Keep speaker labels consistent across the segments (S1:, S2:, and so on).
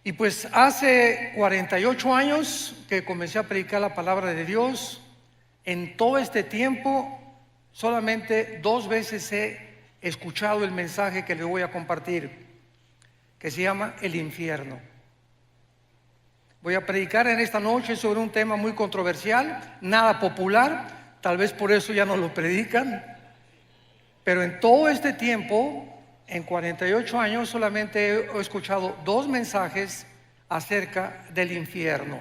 S1: Y pues hace 48 años que comencé a predicar la palabra de Dios. En todo este tiempo, solamente 2 veces he escuchado el mensaje que les voy a compartir, que se llama el infierno. Voy a predicar en esta noche sobre un tema muy controversial, nada popular, tal vez por eso ya no lo predican, pero en todo este tiempo, en 48 años, solamente he escuchado 2 mensajes acerca del infierno.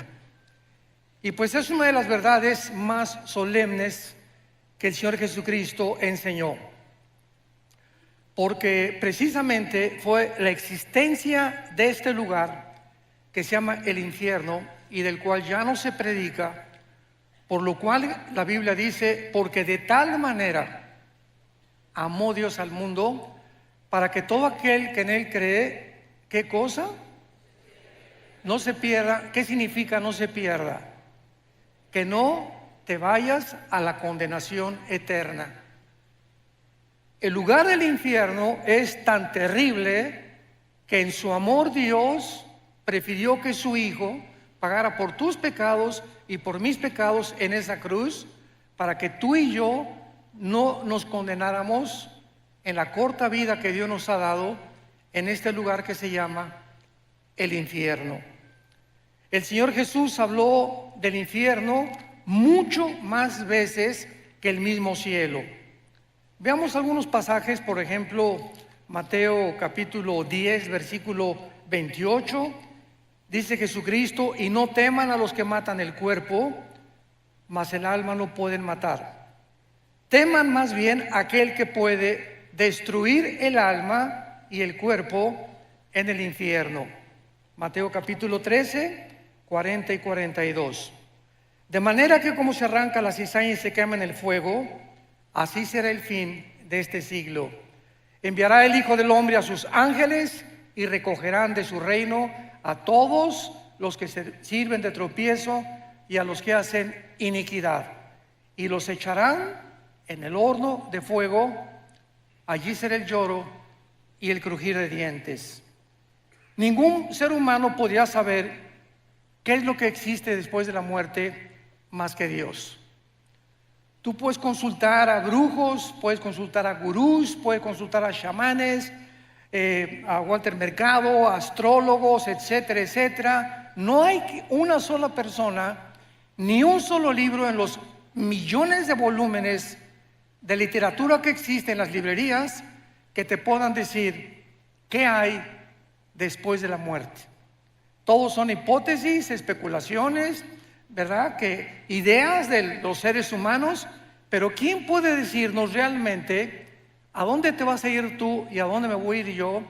S1: Y pues es una de las verdades más solemnes que el Señor Jesucristo enseñó, porque precisamente fue la existencia de este lugar que se llama el infierno y del cual ya no se predica, por lo cual la Biblia dice: porque de tal manera amó Dios al mundo, para que todo aquel que en él cree, ¿qué cosa? No se pierda. ¿Qué significa no se pierda? Que no te vayas a la condenación eterna. El lugar del infierno es tan terrible que en su amor Dios prefirió que su Hijo pagara por tus pecados y por mis pecados en esa cruz, para que tú y yo no nos condenáramos en la corta vida que Dios nos ha dado en este lugar que se llama el infierno. El Señor Jesús habló del infierno mucho más veces que el mismo cielo. Veamos algunos pasajes, por ejemplo, Mateo capítulo 10, versículo 28. Dice Jesucristo: y no teman a los que matan el cuerpo, mas el alma no pueden matar. Teman más bien a aquel que puede destruir el alma y el cuerpo en el infierno. Mateo capítulo 13, 40 y 42. De manera que como se arranca la cizaña y se quema en el fuego, así será el fin de este siglo. Enviará el Hijo del Hombre a sus ángeles y recogerán de su reino a todos los que se sirven de tropiezo y a los que hacen iniquidad, y los echarán en el horno de fuego. Allí será el lloro y el crujir de dientes. Ningún ser humano podría saber qué es lo que existe después de la muerte más que Dios. Tú puedes consultar a brujos, puedes consultar a gurús, puedes consultar a chamanes, a Walter Mercado, a astrólogos, etcétera, etcétera. No hay una sola persona, ni un solo libro en los millones de volúmenes de literatura que existe en las librerías que te puedan decir qué hay después de la muerte. Todos son hipótesis, especulaciones, ¿verdad? Que ideas de los seres humanos, pero ¿quién puede decirnos realmente a dónde te vas a ir tú y a dónde me voy a ir yo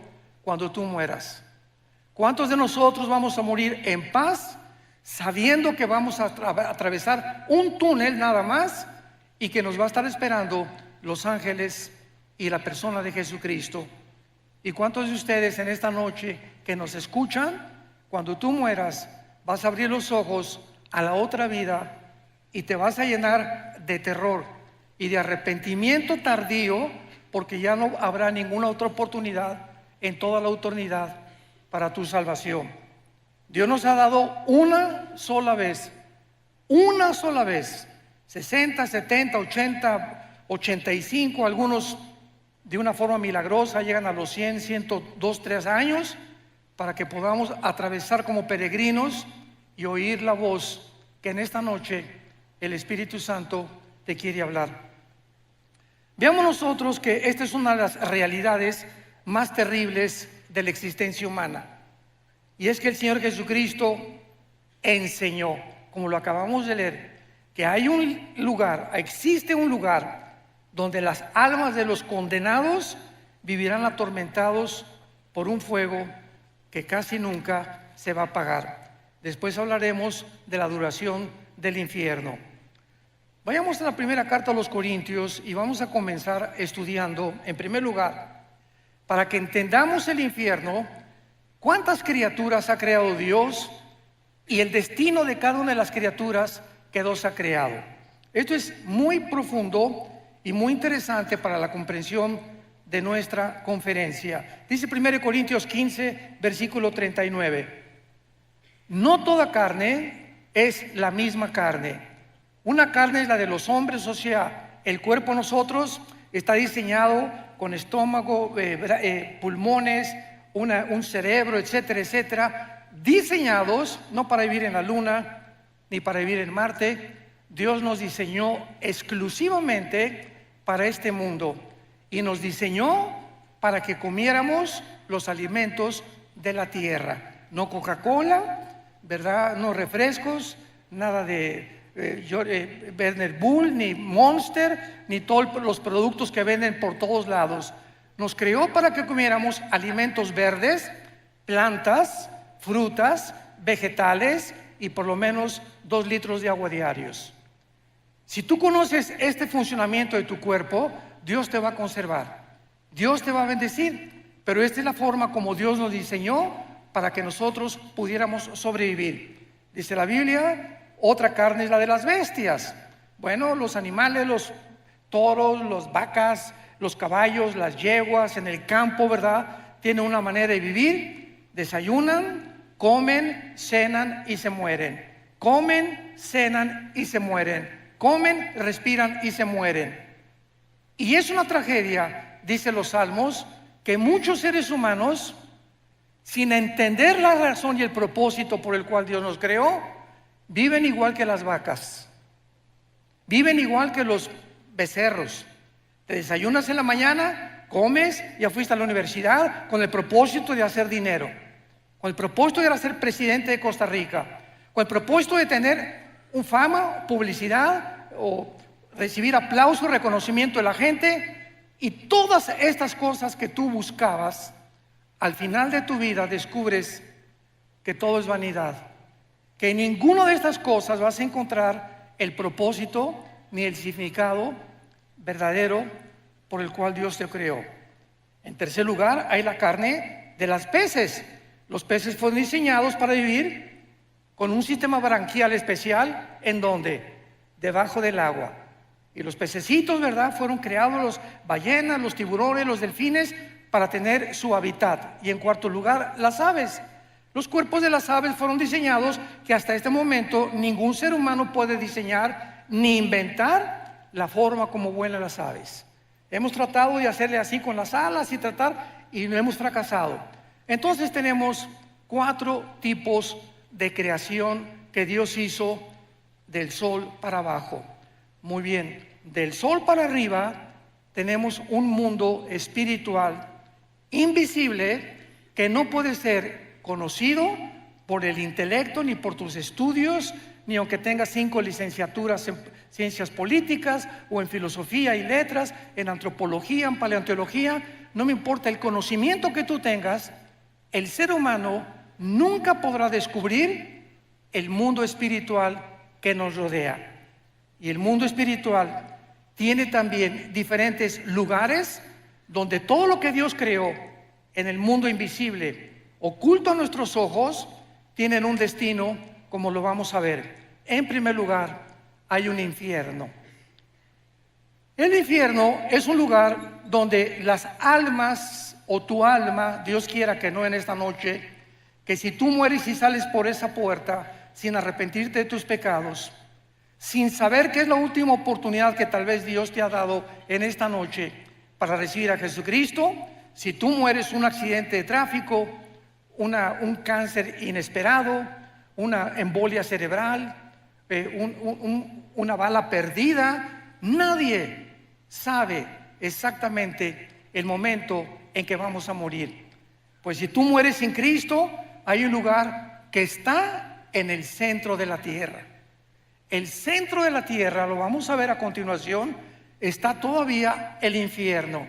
S1: cuando tú mueras? ¿Cuántos de nosotros vamos a morir en paz, sabiendo que vamos a atravesar un túnel nada más y que nos va a estar esperando los ángeles y la persona de Jesucristo? ¿Y cuántos de ustedes en esta noche que nos escuchan, cuando tú mueras, vas a abrir los ojos a la otra vida y te vas a llenar de terror y de arrepentimiento tardío, porque ya no habrá ninguna otra oportunidad en toda la eternidad para tu salvación? Dios nos ha dado una sola vez, 60, 70, 80, 85, algunos de una forma milagrosa llegan a los 100, 102, 3 años, para que podamos atravesar como peregrinos y oír la voz que en esta noche el Espíritu Santo te quiere hablar. Veamos nosotros que esta es una de las realidades más terribles de la existencia humana, y es que el Señor Jesucristo enseñó, como lo acabamos de leer, que hay un lugar, existe un lugar donde las almas de los condenados vivirán atormentados por un fuego que casi nunca se va a apagar. Después hablaremos de la duración del infierno. Vayamos a la primera carta a los Corintios y vamos a comenzar estudiando, en primer lugar, para que entendamos el infierno, cuántas criaturas ha creado Dios y el destino de cada una de las criaturas que Dios ha creado. Esto es muy profundo y muy interesante para la comprensión de nuestra conferencia. Dice 1 Corintios 15, versículo 39: No toda carne es la misma carne. Una carne es la de los hombres, o sea, el cuerpo de nosotros está diseñado con estómago, pulmones, un cerebro, etcétera, etcétera, diseñados no para vivir en la luna ni para vivir en Marte. Dios nos diseñó exclusivamente para este mundo y nos diseñó para que comiéramos los alimentos de la tierra. No Coca-Cola, ¿verdad? No refrescos, nada de Werner Bull, ni Monster, ni todos los productos que venden por todos lados. Nos creó para que comiéramos alimentos verdes, plantas, frutas, vegetales y por lo menos 2 litros de agua diarios. Si tú conoces este funcionamiento de tu cuerpo, Dios te va a conservar, Dios te va a bendecir, pero esta es la forma como Dios nos diseñó para que nosotros pudiéramos sobrevivir. Dice la Biblia, otra carne es la de las bestias. Bueno, los animales, los toros, las vacas, los caballos, las yeguas en el campo, ¿verdad? Tienen una manera de vivir, desayunan, comen, cenan y se mueren. Comen, cenan y se mueren. Comen, respiran y se mueren. Y es una tragedia, dicen los salmos, que muchos seres humanos, sin entender la razón y el propósito por el cual Dios nos creó, viven igual que las vacas, viven igual que los becerros. Te desayunas en la mañana, comes, ya fuiste a la universidad con el propósito de hacer dinero, con el propósito de ser presidente de Costa Rica, con el propósito de tener fama, publicidad o recibir aplauso, reconocimiento de la gente. Y todas estas cosas que tú buscabas, al final de tu vida descubres que todo es vanidad, que en ninguna de estas cosas vas a encontrar el propósito ni el significado verdadero por el cual Dios te creó. En tercer lugar, hay la carne de las peces. Los peces fueron diseñados para vivir con un sistema branquial especial. ¿En dónde? Debajo del agua. Y los pececitos, ¿verdad? Fueron creados, los ballenas, los tiburones, los delfines, para tener su hábitat. Y en cuarto lugar, las aves. Los cuerpos de las aves fueron diseñados que hasta este momento ningún ser humano puede diseñar ni inventar la forma como vuelan las aves. Hemos tratado de hacerle así con las alas y no hemos fracasado. Entonces tenemos 4 tipos de creación que Dios hizo del sol para abajo. Muy bien, del sol para arriba tenemos un mundo espiritual invisible que no puede ser conocido por el intelecto, ni por tus estudios, ni aunque tengas 5 licenciaturas en ciencias políticas o en filosofía y letras, en antropología, en paleontología. No me importa el conocimiento que tú tengas, el ser humano nunca podrá descubrir el mundo espiritual que nos rodea. Y el mundo espiritual tiene también diferentes lugares donde todo lo que Dios creó en el mundo invisible, oculto a nuestros ojos, tienen un destino, como lo vamos a ver. En primer lugar, hay un infierno. El infierno es un lugar donde las almas, o tu alma, Dios quiera que no en esta noche, que si tú mueres y sales por esa puerta sin arrepentirte de tus pecados, sin saber que es la última oportunidad que tal vez Dios te ha dado en esta noche para recibir a Jesucristo, si tú mueres un accidente de tráfico, un cáncer inesperado, una embolia cerebral, una bala perdida, nadie sabe exactamente el momento en que vamos a morir. Pues si tú mueres sin Cristo, hay un lugar que está en el centro de la tierra. El centro de la tierra, lo vamos a ver a continuación, está todavía el infierno.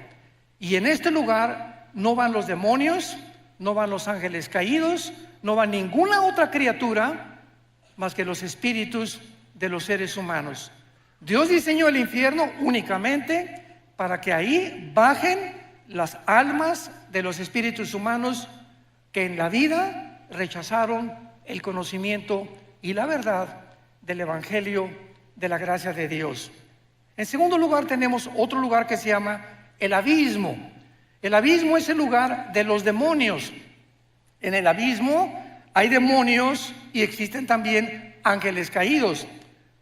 S1: Y en este lugar no van los demonios, no van los ángeles caídos, no va ninguna otra criatura más que los espíritus de los seres humanos. Dios diseñó el infierno únicamente para que ahí bajen las almas de los espíritus humanos que en la vida rechazaron el conocimiento y la verdad del Evangelio de la gracia de Dios. En segundo lugar tenemos otro lugar que se llama el abismo. El abismo es el lugar de los demonios. En el abismo hay demonios y existen también ángeles caídos.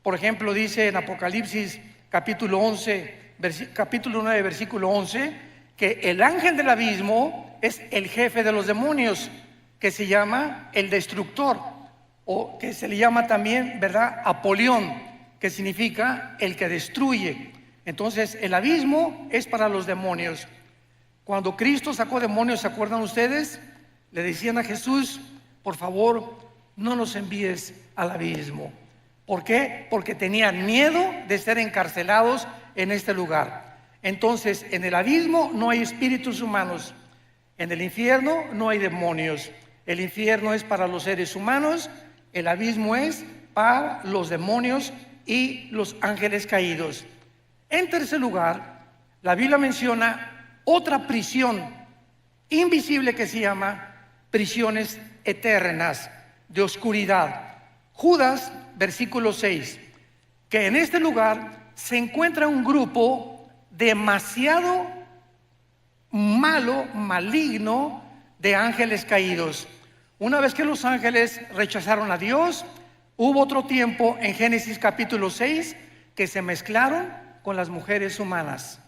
S1: Por ejemplo, dice en Apocalipsis capítulo 9, versículo 11, que el ángel del abismo es el jefe de los demonios, que se llama el destructor, o que se le llama también, ¿verdad?, Apolión, que significa el que destruye. Entonces, el abismo es para los demonios. Cuando Cristo sacó demonios, ¿se acuerdan ustedes? Le decían a Jesús: por favor, no nos envíes al abismo. ¿Por qué? Porque tenían miedo de ser encarcelados en este lugar. Entonces, en el abismo no hay espíritus humanos. En el infierno no hay demonios. El infierno es para los seres humanos. El abismo es para los demonios y los ángeles caídos. En tercer lugar, la Biblia menciona otra prisión invisible que se llama prisiones eternas de oscuridad. Judas, versículo 6, que en este lugar se encuentra un grupo demasiado malo, maligno, de ángeles caídos. Una vez que los ángeles rechazaron a Dios, hubo otro tiempo en Génesis capítulo 6 que se mezclaron con las mujeres humanas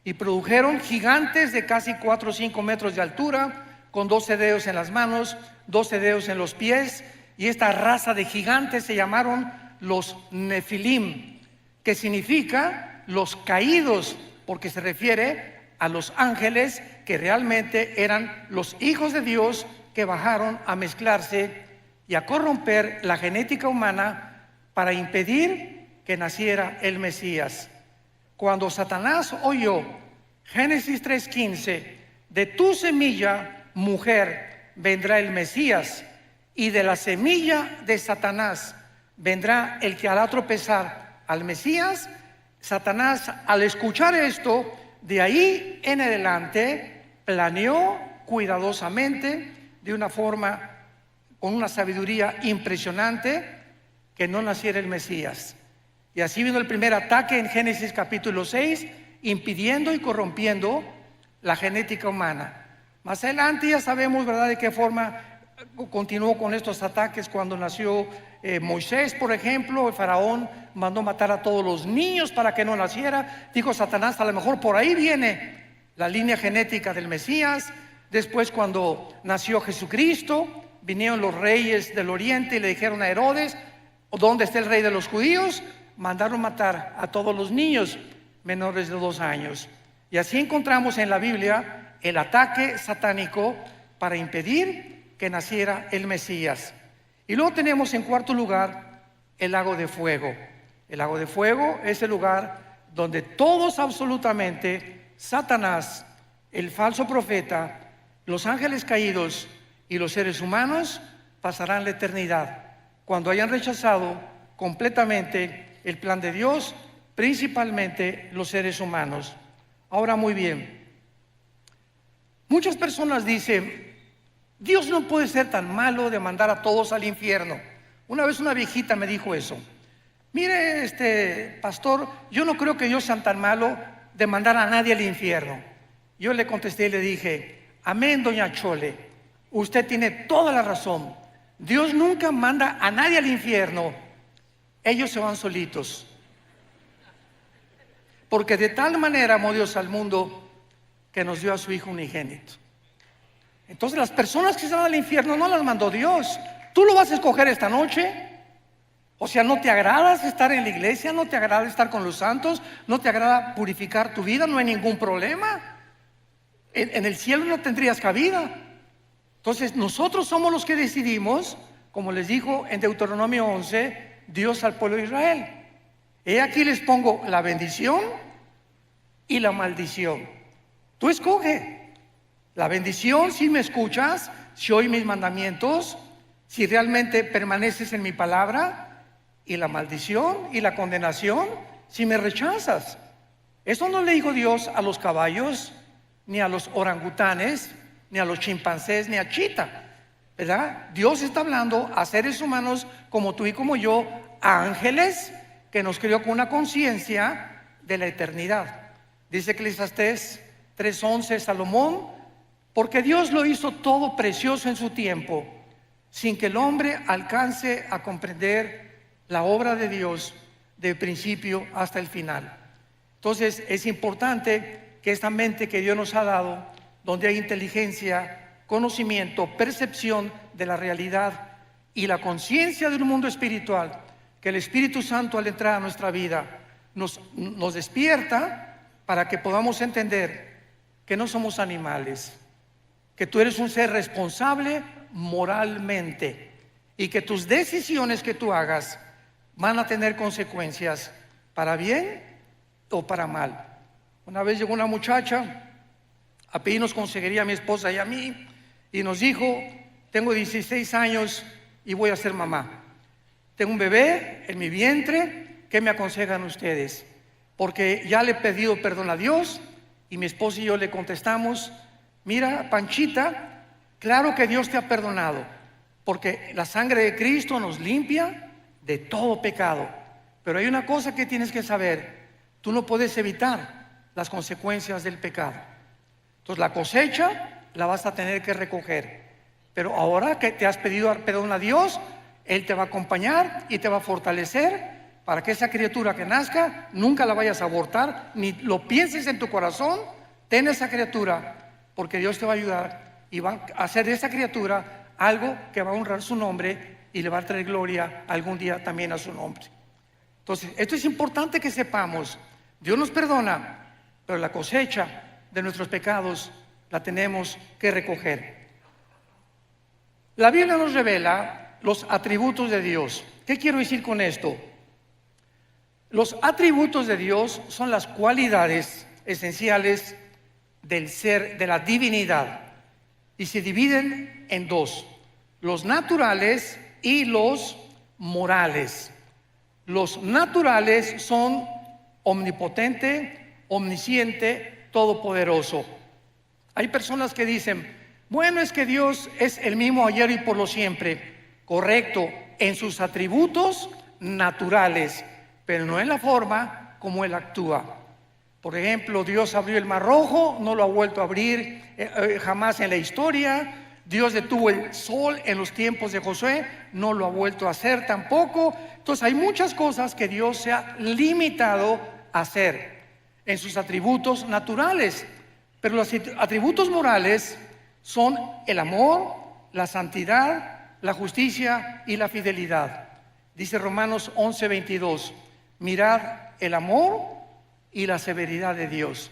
S1: y produjeron gigantes de casi 4 o 5 metros de altura, con 12 dedos en las manos, 12 dedos en los pies, y esta raza de gigantes se llamaron los Nefilim, que significa los caídos, porque se refiere a los ángeles que realmente eran los hijos de Dios, que bajaron a mezclarse y a corromper la genética humana para impedir que naciera el Mesías. Cuando Satanás oyó Génesis 3:15, de tu semilla, mujer, vendrá el Mesías, y de la semilla de Satanás vendrá el que hará tropezar al Mesías, Satanás, al escuchar esto, de ahí en adelante planeó cuidadosamente, de una forma, con una sabiduría impresionante, que no naciera el Mesías. Y así vino el primer ataque en Génesis capítulo 6, impidiendo y corrompiendo la genética humana. Más adelante ya sabemos, ¿verdad?, de qué forma continuó con estos ataques. Cuando nació Moisés, por ejemplo, el faraón mandó matar a todos los niños para que no naciera. Dijo Satanás: a lo mejor por ahí viene la línea genética del Mesías. Después, cuando nació Jesucristo, vinieron los reyes del oriente y le dijeron a Herodes: ¿dónde está el rey de los judíos? Mandaron matar a todos los niños menores de 2 años. Y así encontramos en la Biblia el ataque satánico para impedir que naciera el Mesías. Y luego tenemos en cuarto lugar el lago de fuego. El lago de fuego es el lugar donde todos, absolutamente, Satanás, el falso profeta, los ángeles caídos y los seres humanos pasarán la eternidad cuando hayan rechazado completamente el plan de Dios, principalmente los seres humanos. Ahora, muy bien, muchas personas dicen: Dios no puede ser tan malo de mandar a todos al infierno. Una vez una viejita me dijo eso: mire, pastor, yo no creo que Dios sea tan malo de mandar a nadie al infierno. Yo le contesté y le dije: amén, doña Chole, usted tiene toda la razón. Dios nunca manda a nadie al infierno. Ellos se van solitos. Porque de tal manera amó Dios al mundo que nos dio a su Hijo unigénito. Entonces, las personas que se van al infierno no las mandó Dios. Tú lo vas a escoger esta noche. O sea, ¿no te agrada estar en la iglesia? ¿No te agrada estar con los santos? ¿No te agrada purificar tu vida? No hay ningún problema. En el cielo no tendrías cabida. Entonces, nosotros somos los que decidimos, como les dijo en Deuteronomio 11, Dios al pueblo de Israel: he aquí les pongo la bendición y la maldición. Tú escoge. La bendición, si me escuchas, si oyes mis mandamientos, si realmente permaneces en mi palabra. Y la maldición y la condenación, si me rechazas. Eso no le dijo Dios a los caballos, ni a los orangutanes, ni a los chimpancés, ni a Chita, ¿verdad? Dios está hablando a seres humanos como tú y como yo, a ángeles que nos creó con una conciencia de la eternidad. Dice Eclesiastés 3:11, Salomón: porque Dios lo hizo todo precioso en su tiempo. sin que el hombre alcance a comprender la obra de Dios de principio hasta el final. Entonces es importante que esta mente que Dios nos ha dado, donde hay inteligencia, conocimiento, percepción de la realidad y la conciencia del mundo espiritual, que el Espíritu Santo al entrar a nuestra vida nos despierta para que podamos entender que no somos animales, que tú eres un ser responsable moralmente y que tus decisiones que tú hagas van a tener consecuencias para bien o para mal. Una vez llegó una muchacha a pedirnos consejería a mi esposa y a mí y nos dijo: tengo 16 años y voy a ser mamá. Tengo un bebé en mi vientre, ¿qué me aconsejan ustedes? Porque ya le he pedido perdón a Dios y mi esposa y yo le contestamos: mira, Panchita, claro que Dios te ha perdonado, porque la sangre de Cristo nos limpia de todo pecado. Pero hay una cosa que tienes que saber: tú no puedes evitar las consecuencias del pecado. Entonces la cosecha la vas a tener que recoger. Pero ahora que te has pedido perdón a Dios, Él te va a acompañar y te va a fortalecer para que esa criatura que nazca nunca la vayas a abortar, ni lo pienses en tu corazón. Ten esa criatura, porque Dios te va a ayudar y va a hacer de esa criatura algo que va a honrar su nombre y le va a traer gloria algún día también a su nombre. Entonces, esto es importante que sepamos. Dios nos perdona, pero la cosecha de nuestros pecados la tenemos que recoger. La Biblia nos revela los atributos de Dios. ¿Qué quiero decir con esto? Los atributos de Dios son las cualidades esenciales del ser, de la divinidad, y se dividen en dos: los naturales y los morales. Los naturales son omnipotente, omnisciente, todopoderoso. Hay personas que dicen: bueno, es que Dios es el mismo ayer y por lo siempre. Correcto, en sus atributos naturales, pero no en la forma como Él actúa. Por ejemplo, Dios abrió el Mar Rojo, no lo ha vuelto a abrir jamás en la historia. Dios detuvo el sol en los tiempos de Josué, no lo ha vuelto a hacer tampoco. Entonces hay muchas cosas que Dios se ha limitado a hacer en sus atributos naturales, pero los atributos morales son el amor, la santidad, la justicia y la fidelidad. Dice Romanos 11:22: mirad el amor y la severidad de Dios.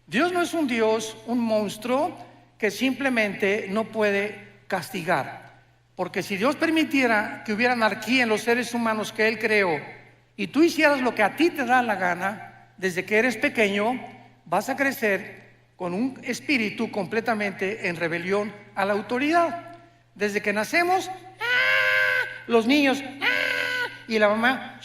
S1: Dios no es un Dios, un monstruo que simplemente no puede castigar, porque si Dios permitiera que hubiera anarquía en los seres humanos que Él creó y tú hicieras lo que a ti te da la gana, desde que eres pequeño vas a crecer con un espíritu completamente en rebelión a la autoridad. Desde que nacemos, los niños, y la mamá,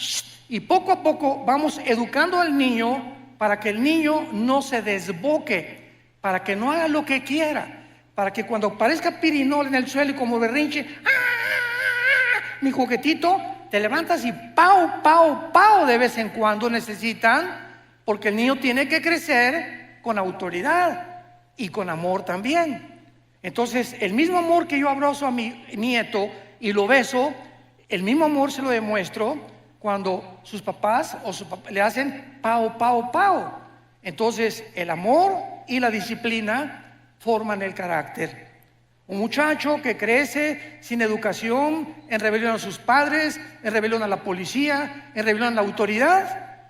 S1: y poco a poco vamos educando al niño para que el niño no se desboque, para que no haga lo que quiera, para que cuando aparezca pirinol en el suelo y como berrinche, mi juguetito, te levantas y pau, pau, pau de vez en cuando necesitan, porque el niño tiene que crecer con autoridad y con amor también. Entonces, el mismo amor que yo abrazo a mi nieto y lo beso, el mismo amor se lo demuestro cuando sus papás le hacen pau, pau, pau. Entonces, el amor y la disciplina forman el carácter. Un muchacho que crece sin educación, en rebelión a sus padres, en rebelión a la policía, en rebelión a la autoridad,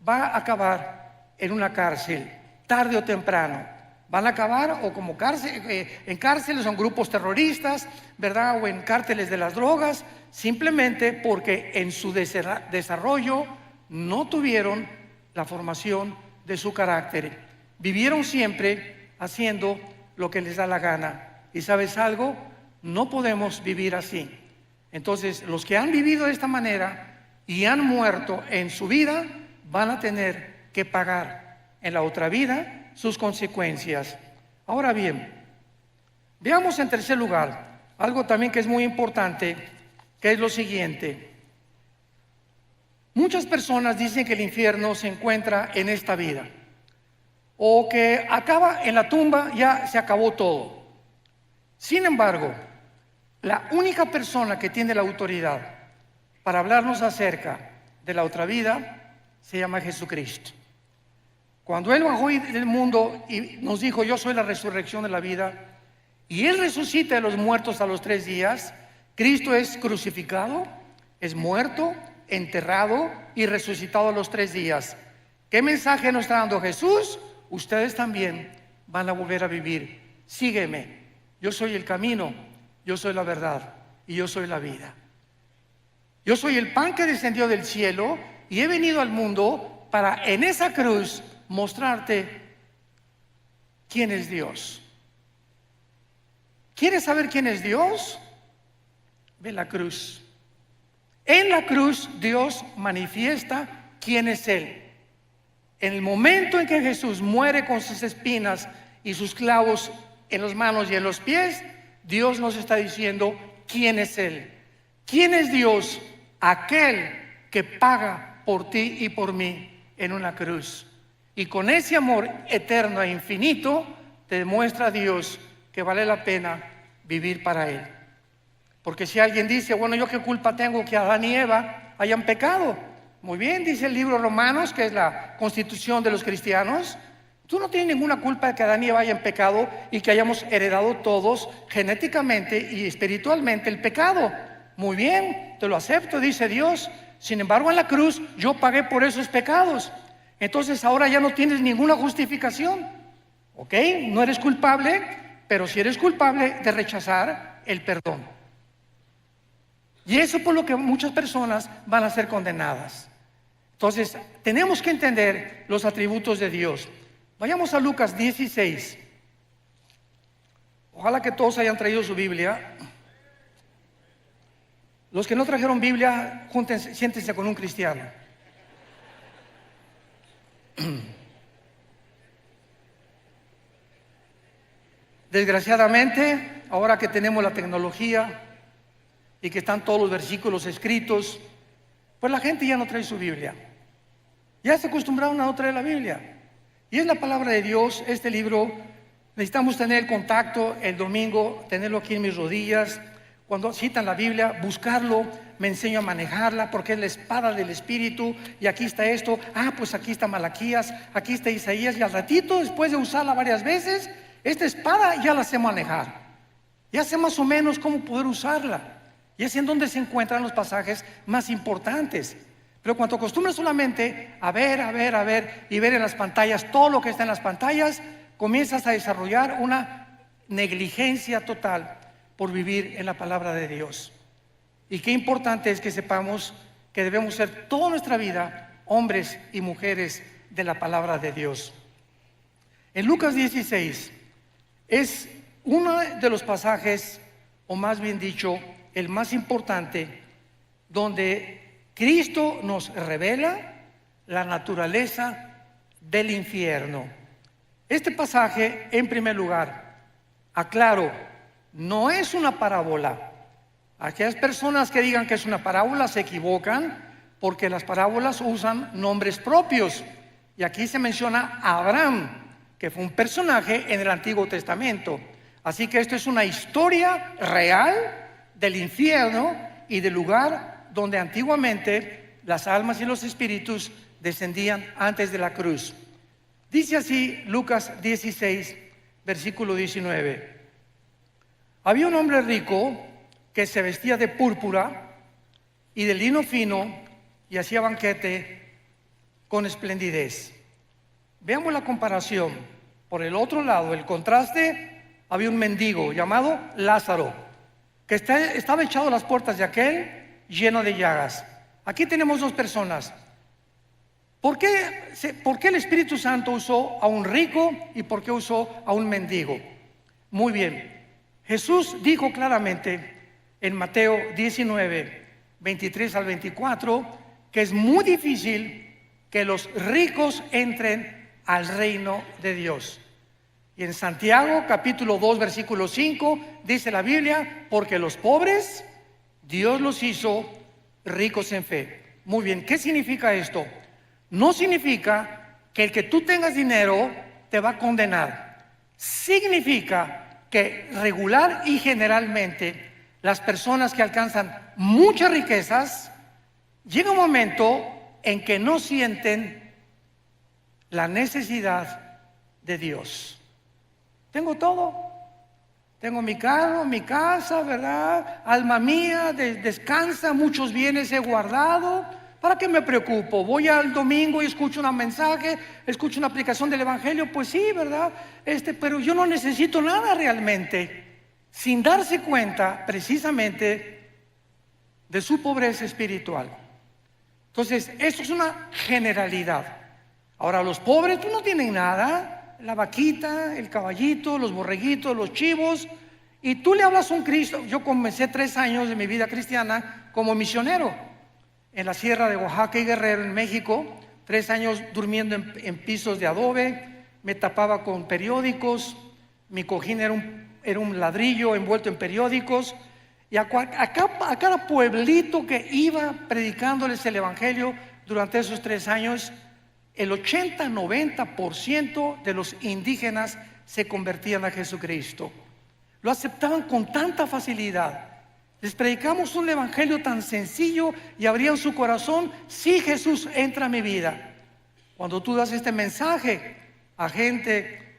S1: va a acabar en una cárcel, tarde o temprano. Van a acabar o como en cárceles o en grupos terroristas, ¿verdad? O en cárteles de las drogas, simplemente porque en su desarrollo no tuvieron la formación de su carácter. Vivieron siempre haciendo lo que les da la gana. ¿Y sabes algo? No podemos vivir así. Entonces, los que han vivido de esta manera y han muerto en su vida, van a tener que pagar en la otra vida sus consecuencias. Ahora bien, veamos en tercer lugar algo también que es muy importante, que es lo siguiente. Muchas personas dicen que el infierno se encuentra en esta vida, o que acaba en la tumba, ya se acabó todo. Sin embargo, la única persona que tiene la autoridad para hablarnos acerca de la otra vida se llama Jesucristo. Cuando Él bajó del mundo y nos dijo: yo soy la resurrección de la vida, y Él resucita de los muertos a los 3 días, Cristo es crucificado, es muerto, enterrado y resucitado a los 3 días. ¿Qué mensaje nos está dando Jesús? Ustedes también van a volver a vivir. Sígueme. Yo soy el camino, yo soy la verdad y yo soy la vida. Yo soy el pan que descendió del cielo y he venido al mundo para en esa cruz mostrarte quién es Dios. ¿Quieres saber quién es Dios? Ve la cruz. En la cruz Dios manifiesta quién es Él. En el momento en que Jesús muere con sus espinas y sus clavos en las manos y en los pies, Dios nos está diciendo quién es Él. ¿Quién es Dios? Aquel que paga por ti y por mí en una cruz. Y con ese amor eterno e infinito te demuestra Dios que vale la pena vivir para Él. Porque si alguien dice: bueno, ¿yo qué culpa tengo que Adán y Eva hayan pecado? Muy bien, dice el libro Romanos, que es la constitución de los cristianos: tú no tienes ninguna culpa de que Adán y Eva hayan pecado y que hayamos heredado todos genéticamente y espiritualmente el pecado. Muy bien, te lo acepto, dice Dios. Sin embargo, en la cruz yo pagué por esos pecados. Entonces ahora ya no tienes ninguna justificación. ¿Ok? No eres culpable, pero sí eres culpable de rechazar el perdón. Y eso por lo que muchas personas van a ser condenadas. Entonces, tenemos que entender los atributos de Dios. Vayamos a Lucas 16. Ojalá que todos hayan traído su Biblia. Los que no trajeron Biblia, júntense, siéntense con un cristiano. Desgraciadamente, ahora que tenemos la tecnología y que están todos los versículos escritos, pues la gente ya no trae su Biblia. Ya se acostumbraron a no traer la Biblia. Y es la palabra de Dios. Este libro necesitamos tener contacto el domingo, tenerlo aquí en mis rodillas. Cuando citan la Biblia, buscarlo, me enseño a manejarla porque es la espada del Espíritu. Y aquí está esto, pues aquí está Malaquías, aquí está Isaías. Y al ratito, después de usarla varias veces, esta espada ya la sé manejar. Ya sé más o menos cómo poder usarla. Y es en donde se encuentran los pasajes más importantes. Pero cuando acostumbras solamente a ver y ver en las pantallas todo lo que está en las pantallas, comienzas a desarrollar una negligencia total por vivir en la palabra de Dios. Y qué importante es que sepamos que debemos ser toda nuestra vida hombres y mujeres de la palabra de Dios. En Lucas 16 es uno de los pasajes, o más bien dicho, el más importante, donde Cristo nos revela la naturaleza del infierno. Este pasaje, en primer lugar, aclaro, no es una parábola. Aquellas personas que digan que es una parábola se equivocan, porque las parábolas usan nombres propios. Y aquí se menciona a Abraham, que fue un personaje en el Antiguo Testamento. Así que esto es una historia real del infierno y del lugar donde antiguamente las almas y los espíritus descendían antes de la cruz. Dice así Lucas 16, versículo 19. Había un hombre rico que se vestía de púrpura y de lino fino y hacía banquete con esplendidez. Veamos la comparación. Por el otro lado, el contraste, había un mendigo llamado Lázaro, que estaba echado a las puertas de aquel lleno de llagas. Aquí tenemos dos personas. ¿Por qué el Espíritu Santo usó a un rico y por qué usó a un mendigo? Muy bien. Jesús dijo claramente en Mateo 19, 23 al 24, que es muy difícil que los ricos entren al reino de Dios. Y en Santiago capítulo 2 versículo 5 dice la Biblia: porque los pobres Dios los hizo ricos en fe. Muy bien, ¿qué significa esto? No significa que el que tú tengas dinero te va a condenar. Significa que regular y generalmente las personas que alcanzan muchas riquezas, llega un momento en que no sienten la necesidad de Dios. Tengo todo. Tengo mi carro, mi casa, ¿verdad? Alma mía, descansa, muchos bienes he guardado. ¿Para qué me preocupo? Voy al domingo y escucho un mensaje, escucho una aplicación del Evangelio, pues sí, ¿verdad? Pero yo no necesito nada realmente, sin darse cuenta precisamente de su pobreza espiritual. Entonces, esto es una generalidad. Ahora, los pobres pues no tienen nada. La vaquita, el caballito, los borreguitos, los chivos, y tú le hablas a un Cristo. Yo comencé 3 años de mi vida cristiana como misionero en la sierra de Oaxaca y Guerrero, en México. 3 años durmiendo en pisos de adobe, me tapaba con periódicos, mi cojín era un ladrillo envuelto en periódicos, y a cada pueblito que iba predicándoles el Evangelio durante esos 3 años, el 80-90% de los indígenas se convertían a Jesucristo. Lo aceptaban con tanta facilidad. Les predicamos un evangelio tan sencillo y abrían su corazón. Sí, Jesús, entra a mi vida. Cuando tú das este mensaje a gente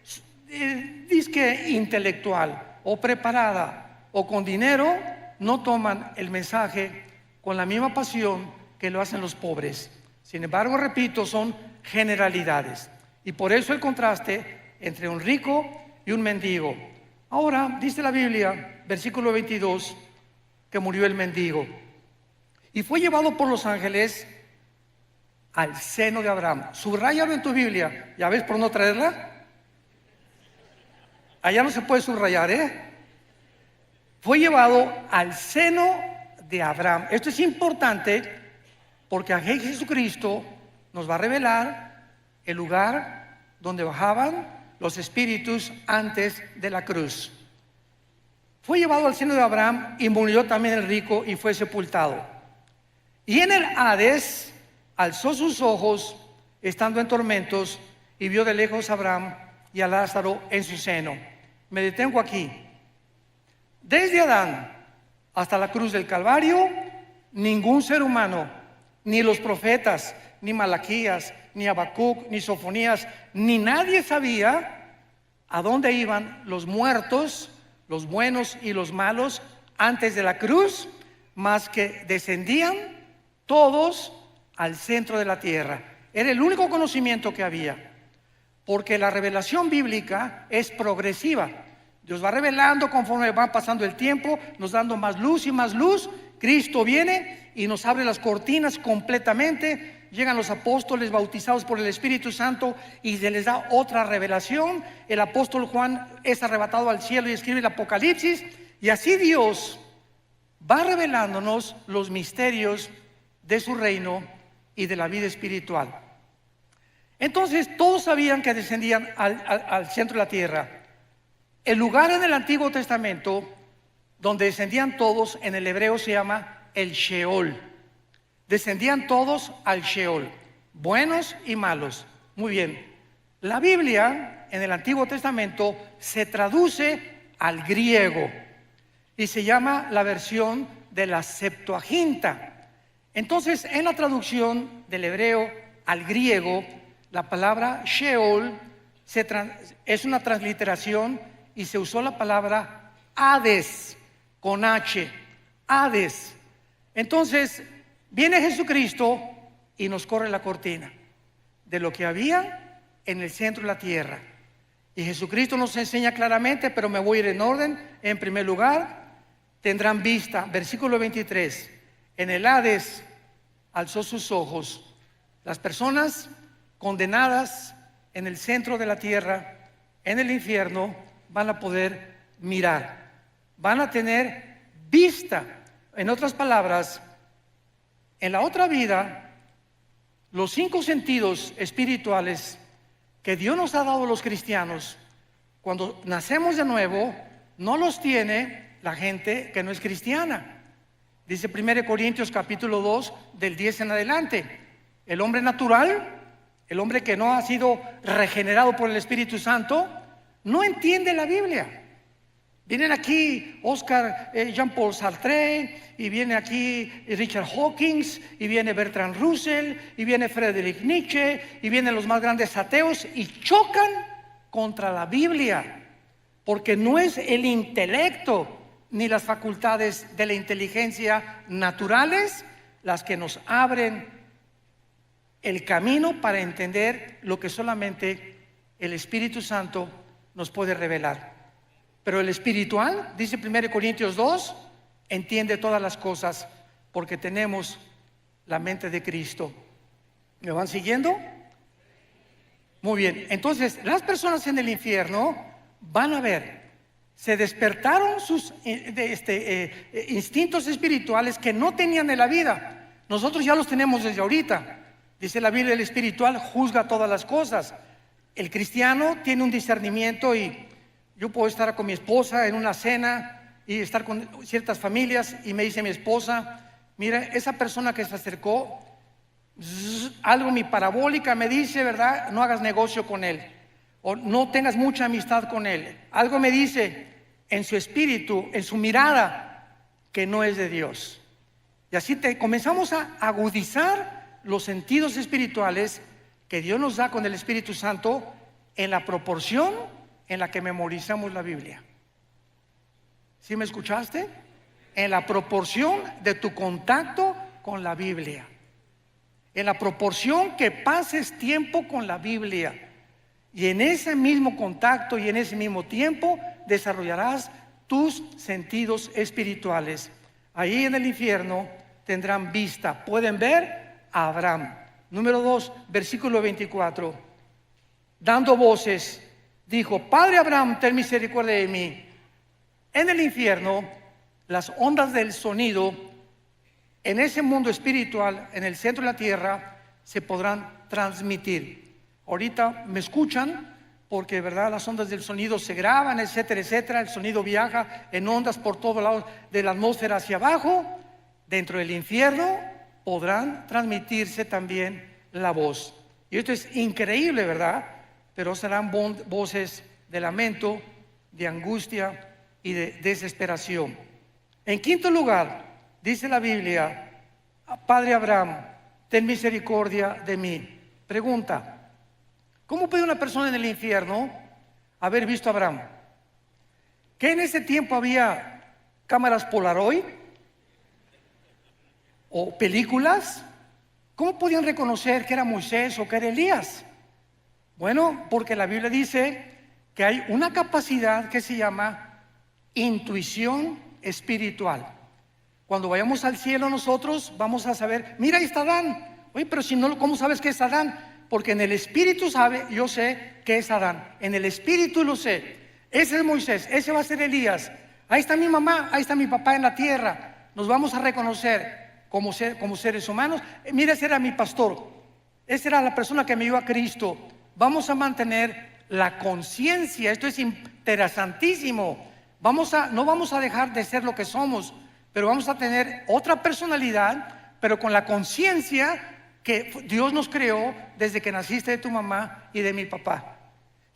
S1: disque intelectual o preparada o con dinero, no toman el mensaje con la misma pasión que lo hacen los pobres. Sin embargo, repito, son generalidades, y por eso el contraste entre un rico y un mendigo. Ahora dice la Biblia, versículo 22, que murió el mendigo y fue llevado por los ángeles al seno de Abraham. Subráyalo en tu Biblia. ¿Ya ves por no traerla? Allá no se puede subrayar, Fue llevado al seno de Abraham. Esto es importante porque a Jesucristo nos va a revelar el lugar donde bajaban los espíritus antes de la cruz. Fue llevado al seno de Abraham y murió también el rico y fue sepultado. Y en el Hades alzó sus ojos, estando en tormentos, y vio de lejos a Abraham y a Lázaro en su seno. Me detengo aquí. Desde Adán hasta la cruz del Calvario, ningún ser humano, ni los profetas, ni Malaquías, ni Habacuc, ni Sofonías, ni nadie sabía a dónde iban los muertos, los buenos y los malos, antes de la cruz, más que descendían todos al centro de la tierra. Era el único conocimiento que había, porque la revelación bíblica es progresiva. Dios va revelando conforme va pasando el tiempo, nos dando más luz y más luz. Cristo viene y nos abre las cortinas completamente. Llegan los apóstoles bautizados por el Espíritu Santo y se les da otra revelación. El apóstol Juan es arrebatado al cielo y escribe el Apocalipsis. Y así Dios va revelándonos los misterios de su reino y de la vida espiritual. Entonces todos sabían que descendían al centro de la tierra. El lugar en el Antiguo Testamento donde descendían todos, en el hebreo se llama el Sheol. Descendían todos al Sheol, buenos y malos. Muy bien. La Biblia en el Antiguo Testamento se traduce al griego y se llama la versión de la Septuaginta. Entonces, en la traducción del hebreo al griego, la palabra Sheol es una transliteración y se usó la palabra Hades con H, Hades. Entonces, viene Jesucristo y nos corre la cortina de lo que había en el centro de la tierra. Y Jesucristo nos enseña claramente, pero me voy a ir en orden. En primer lugar, tendrán vista, versículo 23, en el Hades alzó sus ojos. Las personas condenadas en el centro de la tierra, en el infierno, van a poder mirar, van a tener vista. En otras palabras, en la otra vida, los 5 sentidos espirituales que Dios nos ha dado a los cristianos, cuando nacemos de nuevo, no los tiene la gente que no es cristiana. Dice 1 Corintios capítulo 2, del 10 en adelante. El hombre natural, el hombre que no ha sido regenerado por el Espíritu Santo, no entiende la Biblia. Vienen aquí Oscar Jean-Paul Sartre, y viene aquí Richard Hawkins, y viene Bertrand Russell, y viene Friedrich Nietzsche, y vienen los más grandes ateos y chocan contra la Biblia, porque no es el intelecto ni las facultades de la inteligencia naturales las que nos abren el camino para entender lo que solamente el Espíritu Santo nos puede revelar. Pero el espiritual, dice 1 Corintios 2, entiende todas las cosas porque tenemos la mente de Cristo. ¿Me van siguiendo? Muy bien, entonces las personas en el infierno van a ver, se despertaron sus instintos espirituales que no tenían en la vida. Nosotros ya los tenemos desde ahorita. Dice la Biblia, el espiritual juzga todas las cosas. El cristiano tiene un discernimiento, y yo puedo estar con mi esposa en una cena y estar con ciertas familias, y me dice mi esposa: mira, esa persona que se acercó, algo mi parabólica me dice, ¿verdad? No hagas negocio con él, o no tengas mucha amistad con él. Algo me dice en su espíritu, en su mirada, que no es de Dios. Y así comenzamos a agudizar los sentidos espirituales que Dios nos da con el Espíritu Santo en la proporción en la que memorizamos la Biblia. ¿Sí me escuchaste? En la proporción de tu contacto con la Biblia, en la proporción que pases tiempo con la Biblia, y en ese mismo contacto y en ese mismo tiempo desarrollarás tus sentidos espirituales. Ahí en el infierno tendrán vista, pueden ver a Abraham. Número 2, versículo 24. Dando voces, dijo: Padre Abraham, ten misericordia de mí. En el infierno, las ondas del sonido, en ese mundo espiritual, en el centro de la tierra, se podrán transmitir. Ahorita me escuchan porque, ¿verdad?, las ondas del sonido se graban, etcétera, etcétera. El sonido viaja en ondas por todos lados de la atmósfera hacia abajo. Dentro del infierno podrán transmitirse también la voz. Y esto es increíble, ¿verdad? Pero serán voces de lamento, de angustia y de desesperación. En quinto lugar, dice la Biblia: Padre Abraham, ten misericordia de mí. Pregunta: ¿cómo puede una persona en el infierno haber visto a Abraham? ¿Que en ese tiempo había cámaras Polaroid o películas? ¿Cómo podían reconocer que era Moisés o que era Elías? Bueno, porque la Biblia dice que hay una capacidad que se llama intuición espiritual. Cuando vayamos al cielo nosotros vamos a saber: mira, ahí está Adán. Oye, pero si no, ¿cómo sabes que es Adán? Porque en el espíritu sabe, yo sé que es Adán. En el espíritu lo sé. Ese es Moisés, ese va a ser Elías. Ahí está mi mamá, ahí está mi papá en la tierra. Nos vamos a reconocer como seres humanos. Mira, ese era mi pastor. Esa era la persona que me dio a Cristo. Vamos a mantener la conciencia. Esto es interesantísimo. No vamos a dejar de ser lo que somos, pero vamos a tener otra personalidad, pero con la conciencia que Dios nos creó desde que naciste de tu mamá y de mi papá.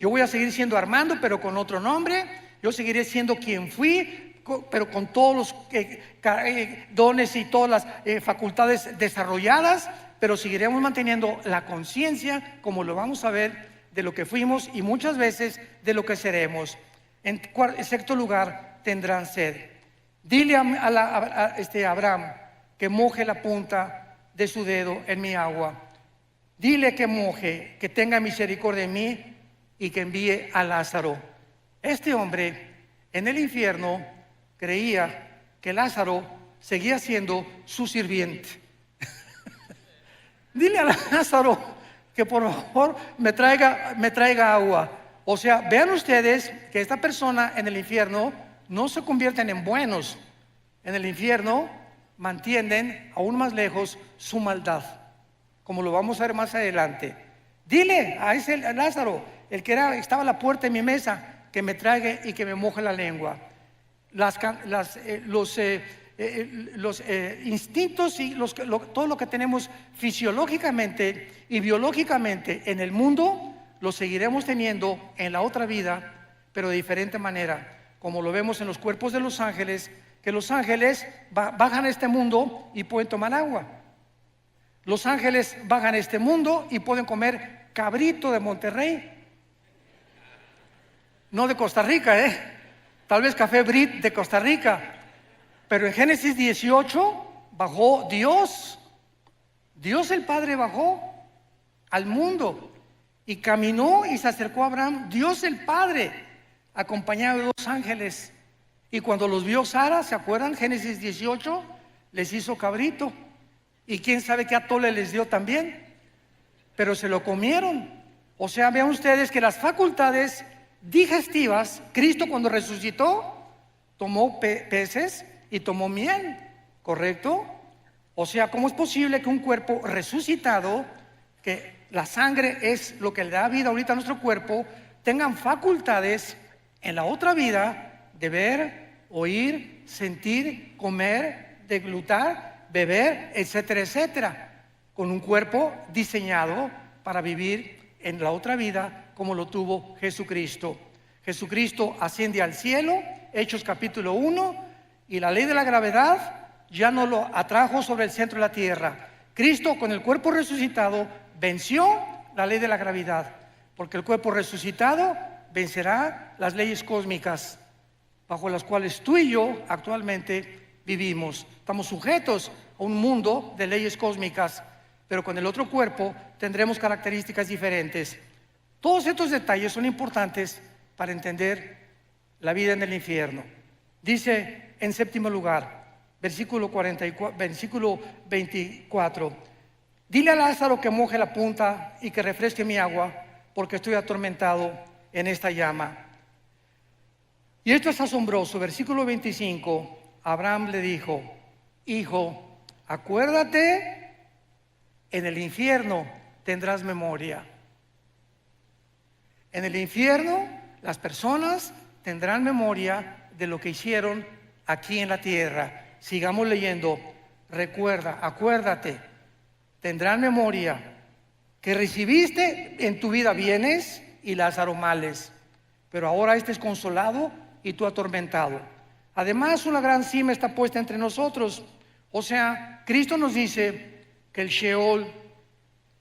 S1: Yo voy a seguir siendo Armando, pero con otro nombre. Yo seguiré siendo quien fui, pero con todos los dones y todas las facultades desarrolladas, pero seguiremos manteniendo la conciencia, como lo vamos a ver, de lo que fuimos y muchas veces de lo que seremos. En sexto lugar, tendrán sed. Dile a Abraham que moje la punta de su dedo en mi agua. Dile que moje, que tenga misericordia de mí y que envíe a Lázaro. Este hombre en el infierno creía que Lázaro seguía siendo su sirviente. Dile a Lázaro que por favor me traiga agua. O sea, vean ustedes que esta persona en el infierno no se convierten en buenos. En el infierno mantienen aún más lejos su maldad, como lo vamos a ver más adelante. Dile a ese Lázaro, el que estaba a la puerta de mi mesa, que me traiga y que me moje la lengua. Los instintos y todo lo que tenemos fisiológicamente y biológicamente en el mundo, lo seguiremos teniendo en la otra vida, pero de diferente manera. como lo vemos en los cuerpos de los ángeles, que los ángeles bajan a este mundo y pueden tomar agua. Los ángeles bajan a este mundo y pueden comer cabrito de Monterrey. No de Costa Rica, tal vez café Brit de Costa Rica. Pero en Génesis 18 bajó Dios. Dios el Padre bajó al mundo y caminó y se acercó a Abraham. Dios el Padre, acompañado de dos ángeles. Y cuando los vio Sara, ¿se acuerdan? Génesis 18, les hizo cabrito. Y quién sabe qué atole les dio también. Pero se lo comieron. O sea, vean ustedes que las facultades digestivas, Cristo cuando resucitó, tomó peces y tomó miel, ¿correcto? O sea, ¿cómo es posible que un cuerpo resucitado, que la sangre es lo que le da vida ahorita a nuestro cuerpo, tengan facultades en la otra vida de ver, oír, sentir, comer, deglutar, beber, etcétera, etcétera, con un cuerpo diseñado para vivir en la otra vida como lo tuvo Jesucristo? Jesucristo asciende al cielo, Hechos capítulo 1, y la ley de la gravedad ya no lo atrajo sobre el centro de la tierra. Cristo con el cuerpo resucitado venció la ley de la gravedad, porque el cuerpo resucitado vencerá las leyes cósmicas bajo las cuales tú y yo actualmente vivimos. Estamos sujetos a un mundo de leyes cósmicas, pero con el otro cuerpo tendremos características diferentes. Todos estos detalles son importantes para entender la vida en el infierno. Dice en séptimo lugar, versículo 24, dile a Lázaro que moje la punta y que refresque mi agua, porque estoy atormentado en esta llama. Y esto es asombroso. Versículo 25, Abraham le dijo: hijo, acuérdate, en el infierno tendrás memoria. En el infierno las personas tendrán memoria de lo que hicieron aquí en la tierra. Sigamos leyendo. Recuerda, acuérdate, tendrán memoria que recibiste en tu vida bienes y Lázaro males, pero ahora este es consolado y tú atormentado. Además, una gran cima está puesta entre nosotros. O sea, Cristo nos dice que el Sheol,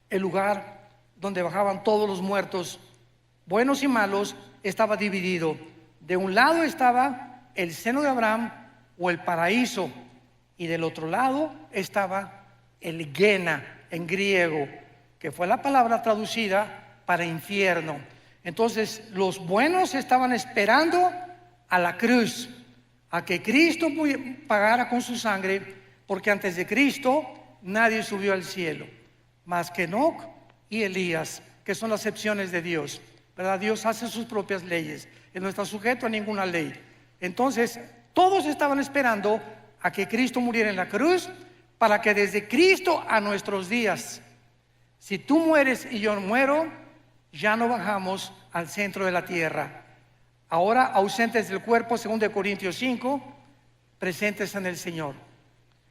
S1: el lugar donde bajaban todos los muertos, buenos y malos, estaba dividido. De un lado estaba el seno de Abraham o el paraíso, y del otro lado estaba el Gena en griego, que fue la palabra traducida para infierno. Entonces los buenos estaban esperando a la cruz, a que Cristo pagara con su sangre, porque antes de Cristo nadie subió al cielo, más que Enoc y Elías, que son las excepciones de Dios, ¿verdad? Dios hace sus propias leyes, Él no está sujeto a ninguna ley. Entonces todos estaban esperando a que Cristo muriera en la cruz, para que desde Cristo a nuestros días, si tú mueres y yo muero, ya no bajamos al centro de la tierra. Ahora ausentes del cuerpo, según de Corintios 5, presentes en el Señor.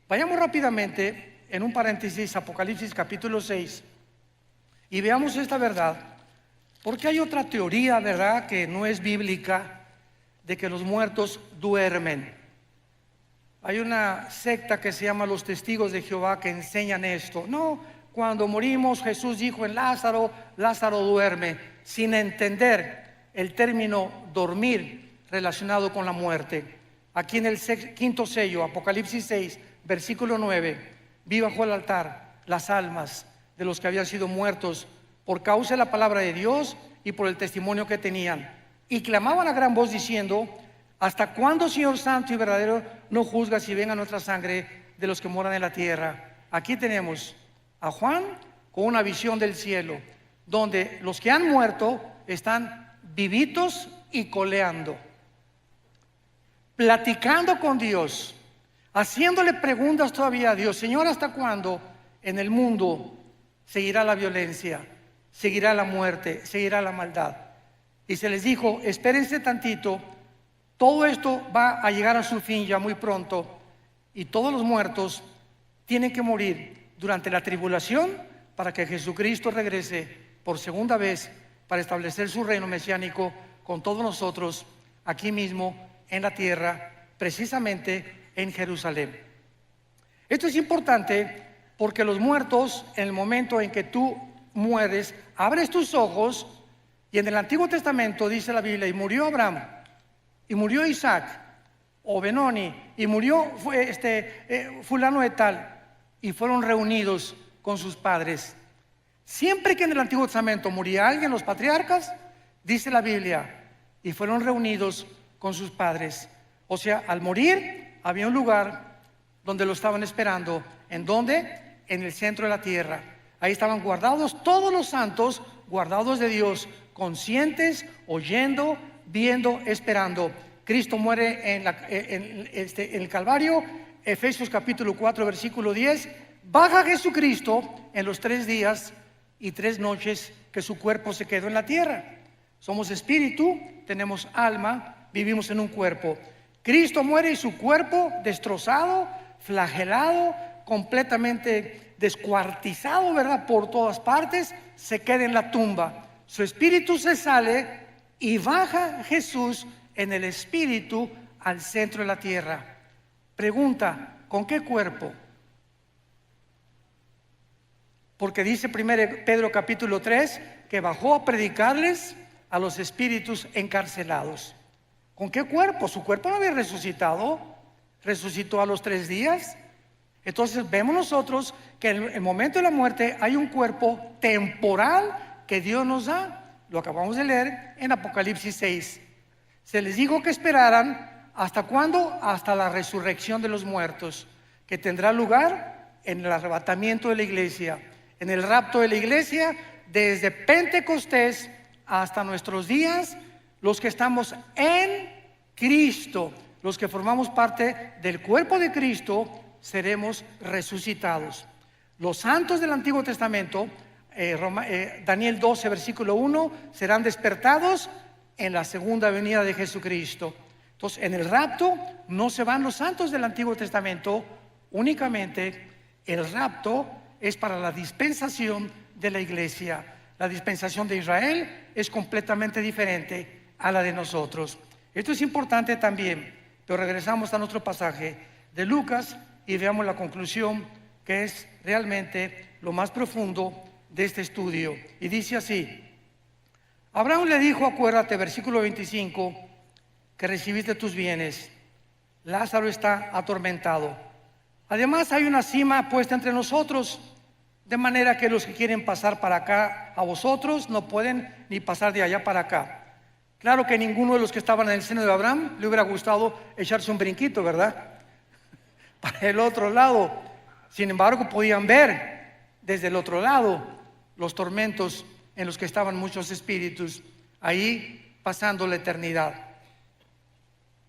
S1: Vayamos rápidamente en un paréntesis, Apocalipsis capítulo 6, y veamos esta verdad, porque hay otra teoría, ¿verdad?, que no es bíblica, de que los muertos duermen. Hay una secta que se llama los Testigos de Jehová que enseñan esto. No, cuando morimos Jesús dijo en Lázaro, Lázaro duerme, sin entender el término dormir relacionado con la muerte. Aquí en el quinto sello, Apocalipsis 6, versículo 9, vi bajo el altar las almas de los que habían sido muertos por causa de la palabra de Dios y por el testimonio que tenían, y clamaban a gran voz diciendo: ¿hasta cuándo, Señor santo y verdadero, no juzgas y venga nuestra sangre de los que moran en la tierra? Aquí tenemos a Juan con una visión del cielo, donde los que han muerto están vivitos y coleando, platicando con Dios, haciéndole preguntas todavía a Dios. Señor, ¿hasta cuándo en el mundo seguirá la violencia, seguirá la muerte, seguirá la maldad? Y se les dijo: espérense tantito, todo esto va a llegar a su fin ya muy pronto, y todos los muertos tienen que morir durante la tribulación para que Jesucristo regrese por segunda vez para establecer su reino mesiánico con todos nosotros aquí mismo en la tierra, precisamente en Jerusalén. Esto es importante porque los muertos, en el momento en que tú mueres, abres tus ojos, y en el Antiguo Testamento dice la Biblia, y murió Abraham, y murió Isaac, o Benoni, y murió fulano de tal, y fueron reunidos con sus padres. Siempre que en el Antiguo Testamento moría alguien, los patriarcas, dice la Biblia, y fueron reunidos con sus padres. O sea, al morir había un lugar donde lo estaban esperando. ¿En dónde? En el centro de la tierra. Ahí estaban guardados todos los santos, guardados de Dios, conscientes, oyendo, viendo, esperando. Cristo muere en el Calvario. Efesios capítulo 4 versículo 10. Baja Jesucristo en los 3 días y 3 noches que su cuerpo se quedó en la tierra. Somos espíritu, tenemos alma, vivimos en un cuerpo. Cristo muere y su cuerpo destrozado, flagelado, completamente descuartizado, ¿verdad? Por todas partes, se queda en la tumba. Su espíritu se sale y baja Jesús en el espíritu al centro de la tierra. Pregunta, ¿con qué cuerpo? Porque dice 1 Pedro capítulo 3 que bajó a predicarles a los espíritus encarcelados. ¿Con qué cuerpo? Su cuerpo no había resucitado. Resucitó a los 3 días. Entonces vemos nosotros que en el momento de la muerte hay un cuerpo temporal que Dios nos da. Lo acabamos de leer en Apocalipsis 6. Se les dijo que esperaran, ¿hasta cuándo? Hasta la resurrección de los muertos, que tendrá lugar en el arrebatamiento de la iglesia, en el rapto de la iglesia, desde Pentecostés hasta nuestros días. Los que estamos en Cristo, los que formamos parte del cuerpo de Cristo, seremos resucitados. Los santos del Antiguo Testamento, Daniel 12 versículo 1, serán despertados en la segunda venida de Jesucristo. Entonces, en el rapto no se van los santos del Antiguo Testamento, únicamente el rapto es para la dispensación de la iglesia. La dispensación de Israel es completamente diferente a la de nosotros. Esto es importante también, pero regresamos a nuestro pasaje de Lucas y veamos la conclusión, que es realmente lo más profundo de este estudio. Y dice así: Abraham le dijo, acuérdate, versículo 25, que recibiste tus bienes. Lázaro está atormentado. Además hay una sima puesta entre nosotros, de manera que los que quieren pasar para acá a vosotros no pueden ni pasar de allá para acá. Claro que ninguno de los que estaban en el seno de Abraham le hubiera gustado echarse un brinquito, ¿verdad? Para el otro lado. Sin embargo, podían ver desde el otro lado los tormentos en los que estaban muchos espíritus ahí pasando la eternidad.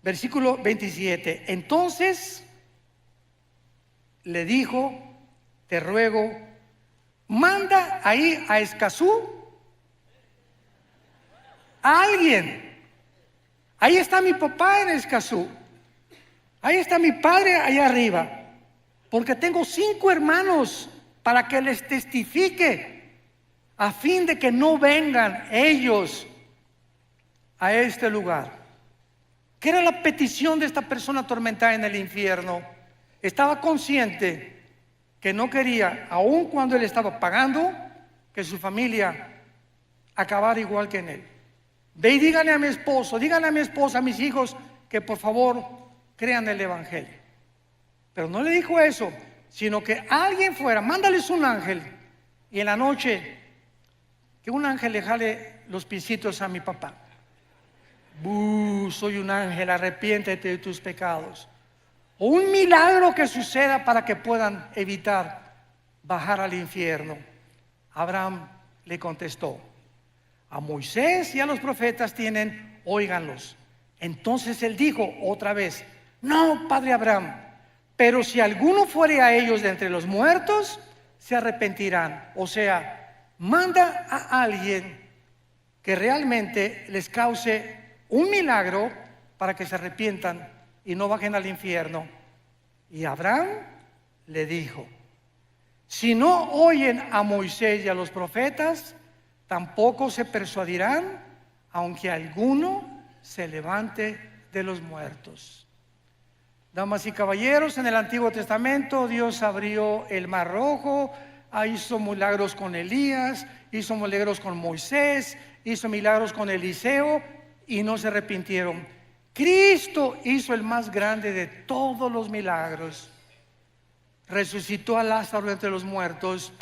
S1: Versículo 27. Entonces le dijo, te ruego, manda ahí a Escazú a alguien. Ahí está mi papá en Escazú. Ahí está mi padre allá arriba. Porque tengo 5 hermanos para que les testifique, a fin de que no vengan ellos a este lugar. ¿Qué era la petición de esta persona atormentada en el infierno? Estaba consciente que no quería, aun cuando él estaba pagando, que su familia acabara igual que en él. Ve y dígale a mi esposo, dígale a mi esposa, a mis hijos, que por favor crean el evangelio. Pero no le dijo eso, sino que alguien fuera, mándales un ángel, y en la noche que un ángel le jale los piecitos a mi papá. Soy un ángel, arrepiéntete de tus pecados. O un milagro que suceda para que puedan evitar bajar al infierno. Abraham le contestó, a Moisés y a los profetas tienen, óiganlos. Entonces él dijo otra vez, no, padre Abraham, pero si alguno fuere a ellos de entre los muertos, se arrepentirán. O sea, manda a alguien que realmente les cause un milagro para que se arrepientan y no bajen al infierno. Y Abraham le dijo, si no oyen a Moisés y a los profetas, tampoco se persuadirán, aunque alguno se levante de los muertos. Damas y caballeros, en el Antiguo Testamento Dios abrió el Mar Rojo, hizo milagros con Elías, hizo milagros con Moisés, hizo milagros con Eliseo y no se arrepintieron. Cristo hizo el más grande de todos los milagros. Resucitó a Lázaro entre los muertos,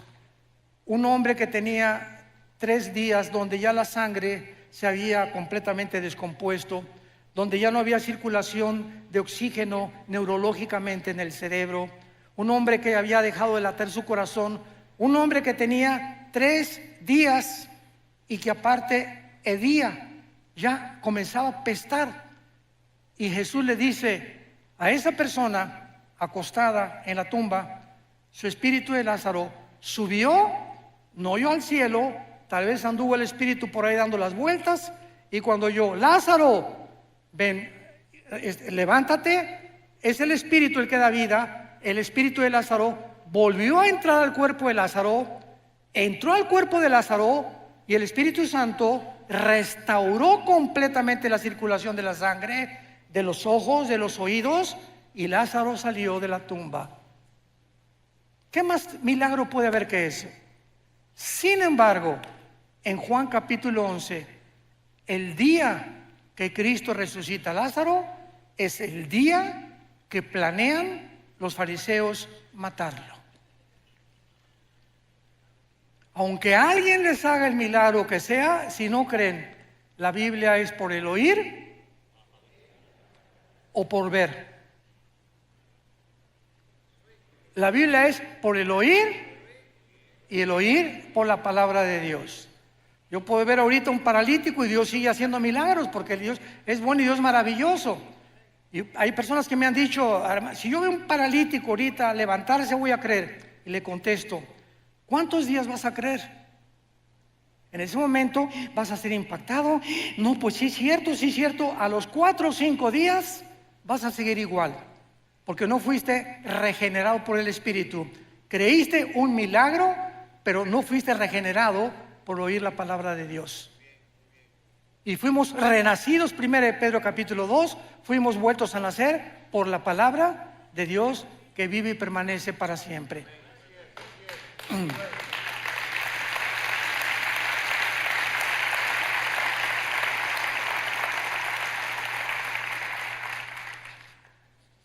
S1: un hombre que tenía 3 días donde ya la sangre se había completamente descompuesto, donde ya no había circulación de oxígeno neurológicamente en el cerebro, un hombre que había dejado de latir su corazón, un hombre que tenía 3 días y que aparte hedía, ya comenzaba a pestar. Y Jesús le dice a esa persona acostada en la tumba, su espíritu de Lázaro subió, no oyó al cielo, tal vez anduvo el espíritu por ahí dando las vueltas, y cuando oyó, Lázaro, ven, levántate, es el espíritu el que da vida. El espíritu de Lázaro volvió a entrar al cuerpo de Lázaro, entró al cuerpo de Lázaro, y el Espíritu Santo restauró completamente la circulación de la sangre, de los ojos, de los oídos, y Lázaro salió de la tumba. ¿Qué más milagro puede haber que eso? Sin embargo, en Juan capítulo 11, el día que Cristo resucita a Lázaro es el día que planean los fariseos matarlo. Aunque alguien les haga el milagro que sea, si no creen, la Biblia es por el oír o por ver. La Biblia es por el oír y el oír por la palabra de Dios. Yo puedo ver ahorita un paralítico y Dios sigue haciendo milagros porque Dios es bueno y Dios es maravilloso. Y hay personas que me han dicho, si yo veo un paralítico ahorita levantarse, voy a creer. Y le contesto, ¿cuántos días vas a creer? En ese momento vas a ser impactado. No, pues sí es cierto. A los 4 o 5 días vas a seguir igual, porque no fuiste regenerado por el Espíritu. Creíste un milagro, pero no fuiste regenerado por oír la palabra de Dios. Y fuimos renacidos, 1 Pedro capítulo 2, fuimos vueltos a nacer por la palabra de Dios que vive y permanece para siempre.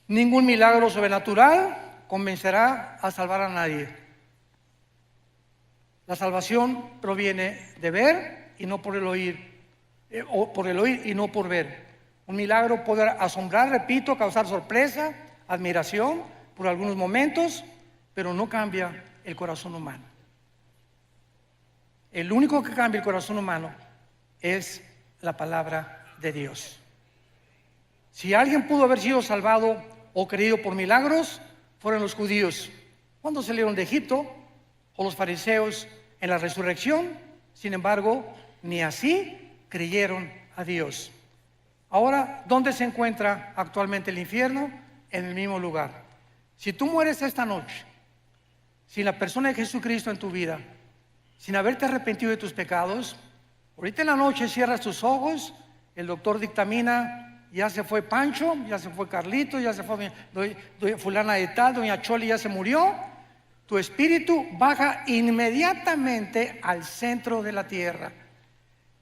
S1: Ningún milagro sobrenatural convencerá a salvar a nadie. La salvación proviene de ver y no por el oír, o por el oír y no por ver. Un milagro puede asombrar, repito, causar sorpresa, admiración por algunos momentos, pero no cambia el corazón humano. El único que cambia el corazón humano es la palabra de Dios. Si alguien pudo haber sido salvado o creído por milagros, fueron los judíos cuando salieron de Egipto, o los fariseos en la resurrección. Sin embargo, ni así creyeron a Dios. Ahora, ¿dónde se encuentra actualmente el infierno? En el mismo lugar. Si tú mueres esta noche sin la persona de Jesucristo en tu vida, sin haberte arrepentido de tus pecados, ahorita en la noche cierras tus ojos, el doctor dictamina, ya se fue Pancho, ya se fue Carlito, ya se fue fulana de tal, doña Choli ya se murió. Tu espíritu baja inmediatamente al centro de la tierra.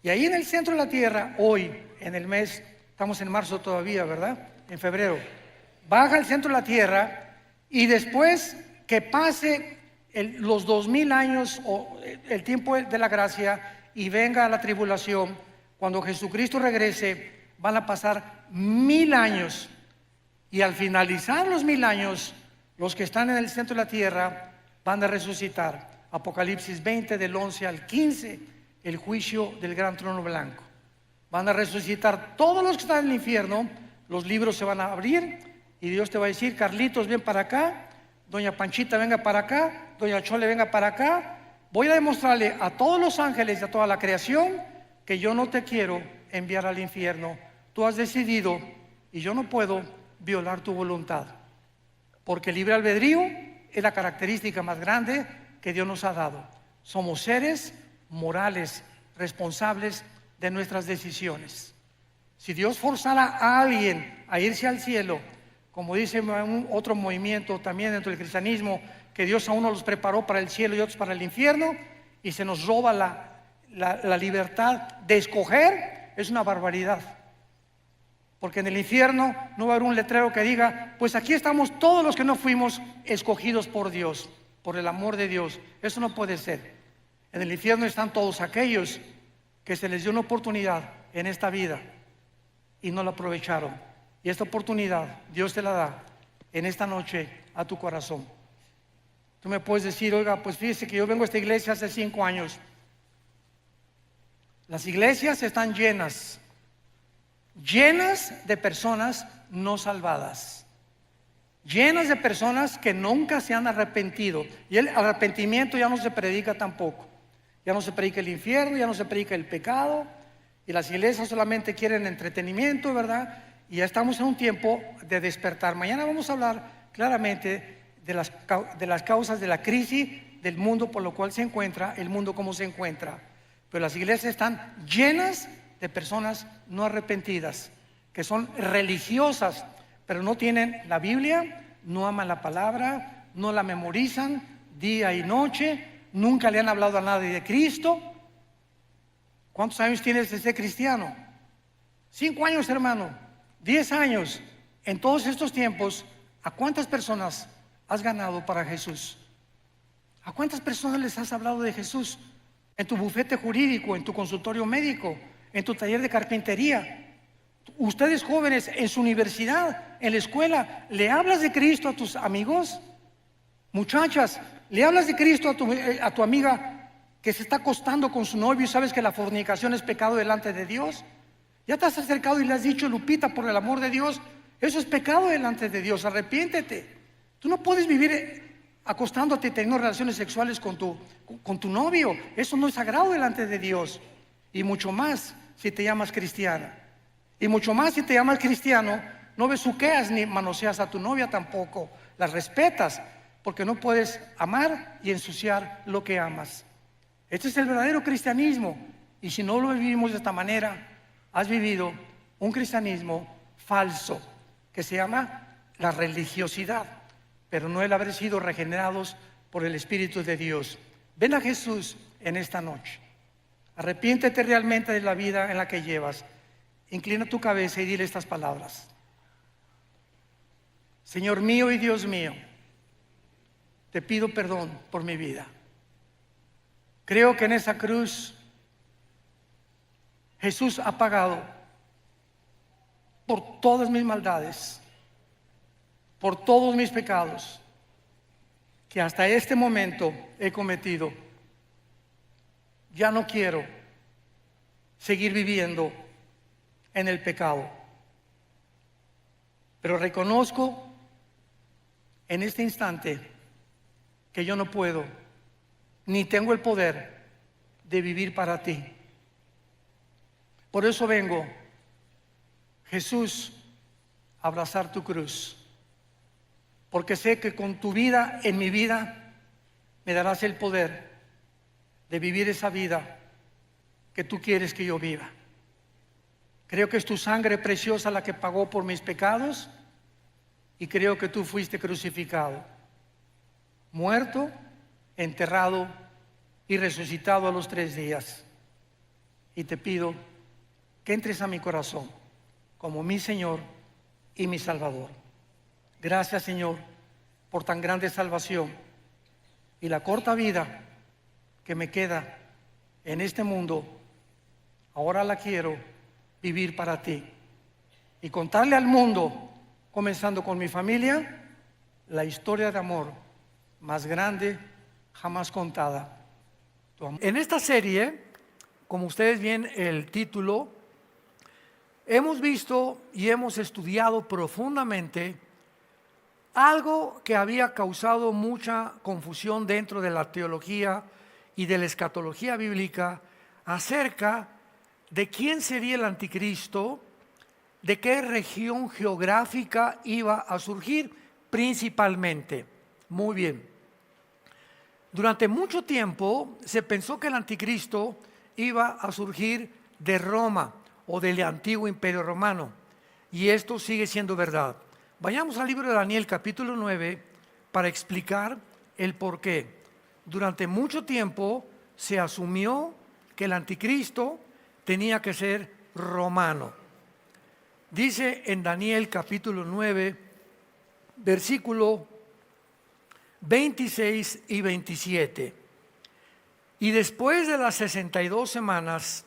S1: Y ahí en el centro de la tierra, hoy, en el mes, estamos en marzo todavía, ¿verdad? En febrero. Baja al centro de la tierra y después que pase los 2000 años o el tiempo de la gracia y venga la tribulación, cuando Jesucristo regrese, van a pasar 1000 años. Y al finalizar los 1000 años, los que están en el centro de la tierra van a resucitar. Apocalipsis 20 del 11 al 15, el juicio del gran trono blanco. Van a resucitar todos los que están en el infierno, los libros se van a abrir y Dios te va a decir, Carlitos, ven para acá, doña Panchita, venga para acá, doña Chole, venga para acá. Voy a demostrarle a todos los ángeles y a toda la creación que yo no te quiero enviar al infierno. Tú has decidido y yo no puedo violar tu voluntad, porque el libre albedrío es la característica más grande que Dios nos ha dado. Somos seres morales, responsables de nuestras decisiones. Si Dios forzara a alguien a irse al cielo, como dice otro movimiento también dentro del cristianismo, que Dios a uno los preparó para el cielo y otros para el infierno, y se nos roba la libertad de escoger, es una barbaridad. Porque en el infierno no va a haber un letrero que diga, pues aquí estamos todos los que no fuimos escogidos por Dios, por el amor de Dios. Eso no puede ser. En el infierno están todos aquellos que se les dio una oportunidad en esta vida y no la aprovecharon. Y esta oportunidad Dios te la da en esta noche a tu corazón. Tú me puedes decir, oiga, pues fíjese que yo vengo a esta iglesia hace 5 años. Las iglesias están llenas de personas no salvadas, llenas de personas que nunca se han arrepentido. Y el arrepentimiento ya no se predica tampoco. Ya no se predica el infierno, ya no se predica el pecado. Y las iglesias solamente quieren entretenimiento, ¿verdad? Y ya estamos en un tiempo de despertar. Mañana vamos a hablar claramente de las causas de la crisis del mundo por lo cual se encuentra, el mundo como se encuentra. Pero las iglesias están llenas de personas no arrepentidas, que son religiosas, pero no tienen la Biblia, no aman la palabra, no la memorizan día y noche, nunca le han hablado a nadie de Cristo. ¿Cuántos años tienes de ser cristiano? 5 años, hermano, 10 años. En todos estos tiempos, ¿a cuántas personas has ganado para Jesús? ¿A cuántas personas les has hablado de Jesús? En tu bufete jurídico, en tu consultorio médico, en tu taller de carpintería. Ustedes jóvenes, en su universidad, en la escuela, ¿le hablas de Cristo a tus amigos? Muchachas, ¿le hablas de Cristo a tu amiga que se está acostando con su novio y sabes que la fornicación es pecado delante de Dios? ¿Ya te has acercado y le has dicho, Lupita, por el amor de Dios, eso es pecado delante de Dios, arrepiéntete? Tú no puedes vivir acostándote y teniendo relaciones sexuales con tu novio. Eso no es sagrado delante de Dios. Y mucho más si te llamas cristiana. Y mucho más si te llamas cristiano, no besuqueas ni manoseas a tu novia tampoco. La respetas, porque no puedes amar y ensuciar lo que amas. Este es el verdadero cristianismo. Y si no lo vivimos de esta manera, has vivido un cristianismo falso, que se llama la religiosidad, pero no el haber sido regenerados por el Espíritu de Dios. Ven a Jesús en esta noche. Arrepiéntete realmente de la vida en la que llevas. Inclina tu cabeza y dile estas palabras. Señor mío y Dios mío, te pido perdón por mi vida. Creo que en esa cruz Jesús ha pagado por todas mis maldades, por todos mis pecados que hasta este momento he cometido. Ya no quiero seguir viviendo en el pecado, pero reconozco en este instante que yo no puedo ni tengo el poder de vivir para ti. Por eso vengo, Jesús, a abrazar tu cruz, porque sé que con tu vida en mi vida me darás el poder de vivir esa vida que tú quieres que yo viva. Creo que es tu sangre preciosa la que pagó por mis pecados y creo que tú fuiste crucificado, muerto, enterrado y resucitado a los 3 días. Y te pido que entres a mi corazón como mi Señor y mi Salvador. Gracias, Señor, por tan grande salvación y la corta vida que me queda en este mundo. Ahora la quiero vivir para ti y contarle al mundo, comenzando con mi familia, la historia de amor más grande jamás contada. En esta serie, como ustedes ven el título, hemos visto y hemos estudiado profundamente algo que había causado mucha confusión dentro de la teología y de la escatología bíblica acerca de quién sería el anticristo, de qué región geográfica iba a surgir principalmente. Muy bien. Durante mucho tiempo se pensó que el anticristo iba a surgir de Roma o del antiguo imperio romano. Y esto sigue siendo verdad. Vayamos al libro de Daniel capítulo 9 para explicar el por qué. Durante mucho tiempo se asumió que el anticristo tenía que ser romano. Dice en Daniel capítulo 9, versículo 26 y 27. Y después de las 62 semanas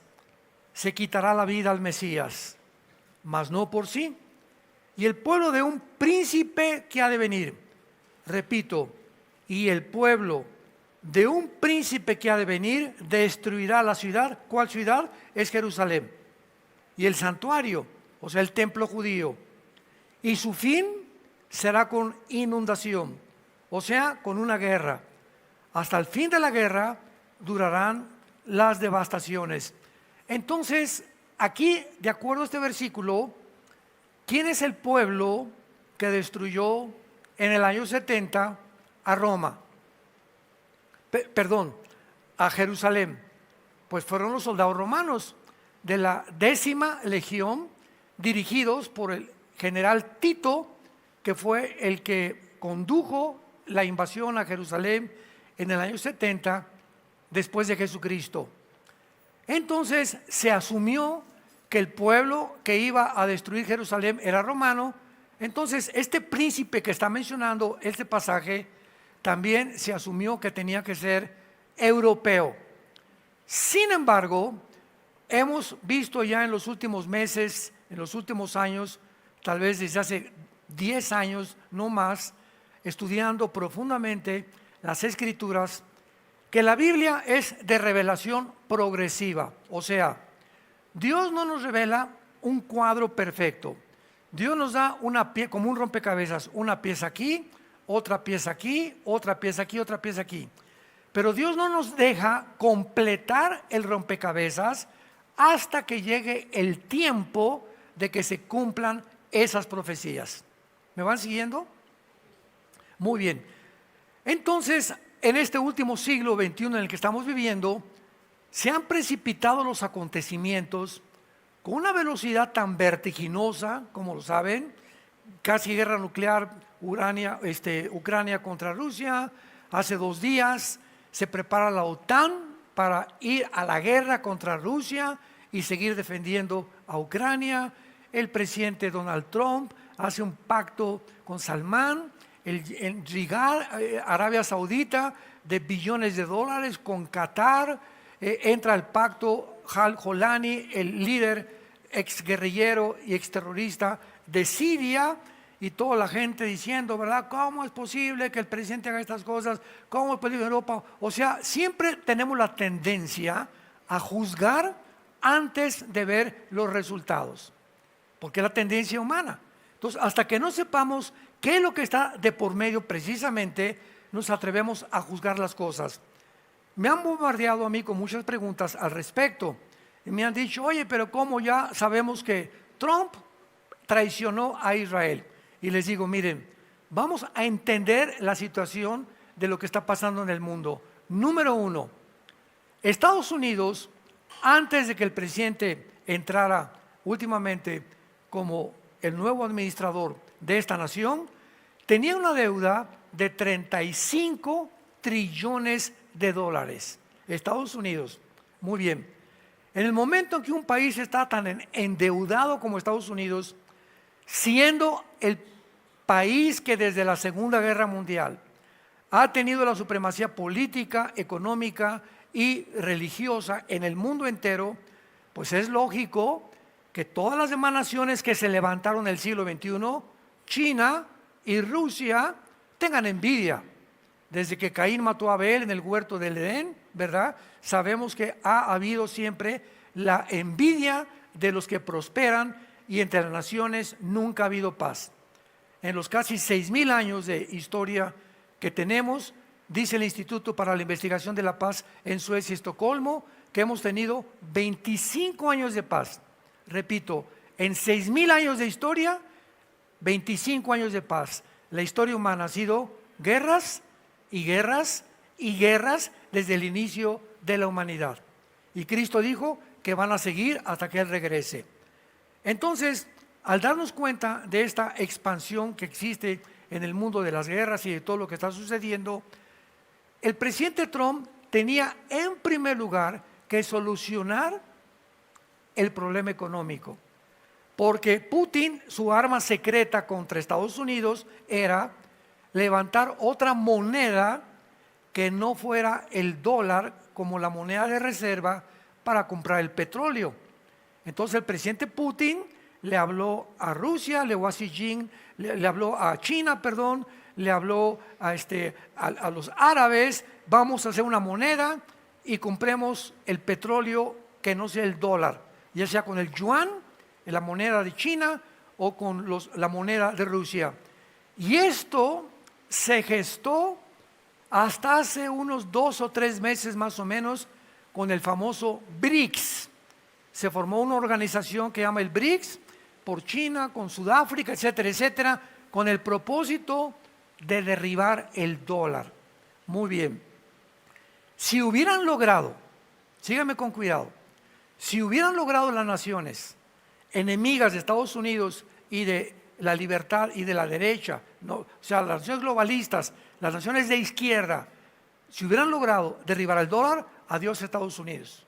S1: se quitará la vida al Mesías, mas no por sí. Y el pueblo de un príncipe que ha de venir. Repito, y el pueblo de un príncipe que ha de venir destruirá la ciudad. ¿Cuál ciudad? Es Jerusalén. Y el santuario, o sea, el templo judío. Y su fin será con inundación, o sea, con una guerra. Hasta el fin de la guerra durarán las devastaciones. Entonces, aquí, de acuerdo a este versículo, ¿quién es el pueblo que destruyó en el año 70 a Roma? A Jerusalén. Pues fueron los soldados romanos de la 10ª legión, dirigidos por el general Tito, que fue el que condujo la invasión a Jerusalén en el año 70 después de Jesucristo. Entonces se asumió que el pueblo que iba a destruir Jerusalén era romano. Entonces este príncipe que está mencionando este pasaje también se asumió que tenía que ser europeo. Sin embargo, hemos visto ya en los últimos meses, en los últimos años, tal vez desde hace 10 años, no más, estudiando profundamente las Escrituras, que la Biblia es de revelación progresiva. O sea, Dios no nos revela un cuadro perfecto. Dios nos da como un rompecabezas, una pieza aquí, otra pieza aquí, otra pieza aquí, otra pieza aquí. Pero Dios no nos deja completar el rompecabezas hasta que llegue el tiempo de que se cumplan esas profecías. ¿Me van siguiendo? Muy bien. Entonces, en este último siglo XXI en el que estamos viviendo, se han precipitado los acontecimientos con una velocidad tan vertiginosa, como lo saben, casi guerra nuclear, Ucrania contra Rusia. Hace 2 días se prepara la OTAN para ir a la guerra contra Rusia y seguir defendiendo a Ucrania. El presidente Donald Trump hace un pacto con Salmán, en Riyadh, Arabia Saudita, de billones de dólares, con Qatar. Entra al pacto Al-Jolani, el líder exguerrillero y exterrorista de Siria, y toda la gente diciendo, ¿verdad? ¿Cómo es posible que el presidente haga estas cosas? ¿Cómo es posible en Europa? O sea, siempre tenemos la tendencia a juzgar antes de ver los resultados, porque es la tendencia humana. Entonces, hasta que no sepamos qué es lo que está de por medio precisamente, nos atrevemos a juzgar las cosas. Me han bombardeado a mí con muchas preguntas al respecto y me han dicho, oye, pero ¿cómo ya sabemos que Trump traicionó a Israel? Y les digo, miren, vamos a entender la situación de lo que está pasando en el mundo. Número 1, Estados Unidos, antes de que el presidente entrara últimamente como el nuevo administrador de esta nación, tenía una deuda de 35 trillones de dólares. Estados Unidos, muy bien. En el momento en que un país está tan endeudado como Estados Unidos, siendo el país que desde la Segunda Guerra Mundial ha tenido la supremacía política, económica y religiosa en el mundo entero, pues es lógico que todas las demás naciones que se levantaron en el siglo XXI, China y Rusia, tengan envidia. Desde que Caín mató a Abel en el huerto del Edén, ¿verdad? Sabemos que ha habido siempre la envidia de los que prosperan, y entre las naciones nunca ha habido paz. En los casi 6,000 años de historia que tenemos, dice el Instituto para la Investigación de la Paz en Suecia y Estocolmo, que hemos tenido 25 años de paz. Repito, en 6,000 años de historia, 25 años de paz. La historia humana ha sido guerras y guerras y guerras desde el inicio de la humanidad. Y Cristo dijo que van a seguir hasta que Él regrese. Entonces, al darnos cuenta de esta expansión que existe en el mundo de las guerras y de todo lo que está sucediendo, el presidente Trump tenía en primer lugar que solucionar el problema económico, porque Putin, su arma secreta contra Estados Unidos era levantar otra moneda que no fuera el dólar como la moneda de reserva para comprar el petróleo. Entonces el presidente Putin le habló a Rusia, le habló a Xi Jinping, le habló a China, perdón, le habló a los árabes: vamos a hacer una moneda y compremos el petróleo que no sea el dólar, ya sea con el yuan, la moneda de China, o con la moneda de Rusia. Y esto se gestó hasta hace unos 2 o 3 meses más o menos con el famoso BRICS. Se formó una organización que llama el BRICS, por China, con Sudáfrica, etcétera, etcétera, con el propósito de derribar el dólar. Muy bien. Si hubieran logrado, síganme con cuidado, si hubieran logrado las naciones enemigas de Estados Unidos y de la libertad y de la derecha, no, o sea, las naciones globalistas, las naciones de izquierda, si hubieran logrado derribar el dólar, adiós Estados Unidos.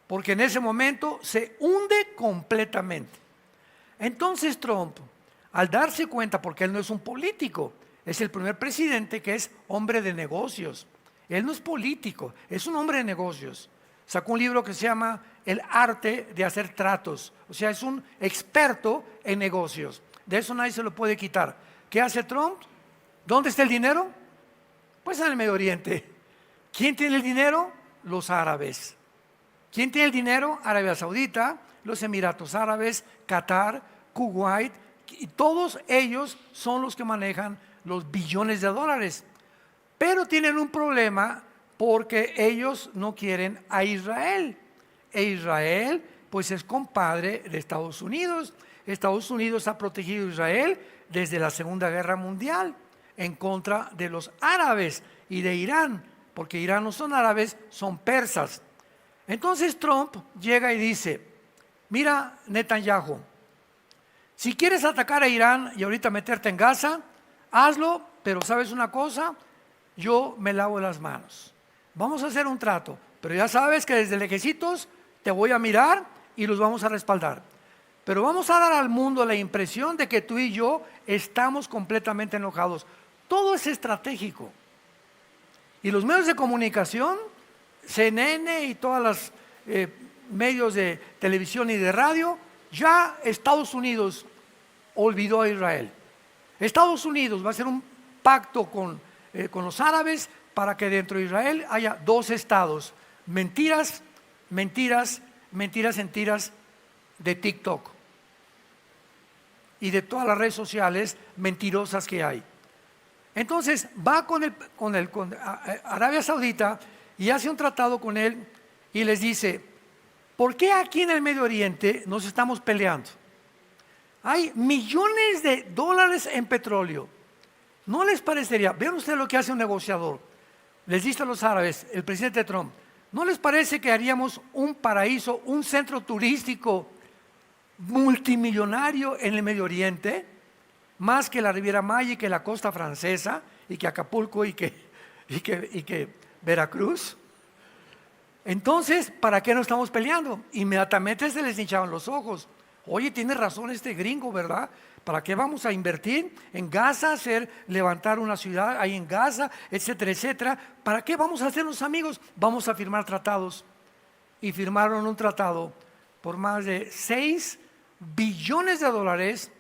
S1: Porque en ese momento se hunde completamente. Entonces Trump, al darse cuenta, porque él no es un político, es el primer presidente que es hombre de negocios. Él no es político, es un hombre de negocios. Sacó un libro que se llama El arte de hacer tratos. O sea, es un experto en negocios. De eso nadie se lo puede quitar. ¿Qué hace Trump? ¿Dónde está el dinero? Pues en el Medio Oriente. ¿Quién tiene el dinero? Los árabes. ¿Quién tiene el dinero? Arabia Saudita, los Emiratos Árabes, Qatar, Kuwait, y todos ellos son los que manejan los billones de dólares. Pero tienen un problema porque ellos no quieren a Israel. E Israel pues es compadre de Estados Unidos. Estados Unidos ha protegido a Israel desde la Segunda Guerra Mundial en contra de los árabes y de Irán, porque Irán no son árabes, son persas. Entonces Trump llega y dice: mira, Netanyahu, si quieres atacar a Irán y ahorita meterte en Gaza, hazlo, pero ¿sabes una cosa? Yo me lavo las manos. Vamos a hacer un trato, pero ya sabes que desde lejecitos te voy a mirar y los vamos a respaldar. Pero vamos a dar al mundo la impresión de que tú y yo estamos completamente enojados. Todo es estratégico. Y los medios de comunicación, CNN y todos los medios de televisión y de radio, ya Estados Unidos olvidó a Israel. Estados Unidos va a hacer un pacto con los árabes para que dentro de Israel haya 2 estados. Mentiras, mentiras, mentiras en tiras de TikTok y de todas las redes sociales mentirosas que hay. Entonces va con Arabia Saudita y hace un tratado con él y les dice: ¿por qué aquí en el Medio Oriente nos estamos peleando? Hay millones de dólares en petróleo. ¿No les parecería? Vean ustedes lo que hace un negociador. Les dice a los árabes, el presidente Trump: ¿no les parece que haríamos un paraíso, un centro turístico multimillonario en el Medio Oriente? Más que la Riviera Maya y que la costa francesa y que Acapulco y que Veracruz. Entonces, ¿para qué no estamos peleando? Inmediatamente se les hinchaban los ojos. Oye, tiene razón este gringo, ¿verdad? ¿Para qué vamos a invertir en Gaza, levantar una ciudad ahí en Gaza, etcétera, etcétera? ¿Para qué vamos a hacernos amigos? Vamos a firmar tratados. Y firmaron un tratado por más de 6 billones de dólares,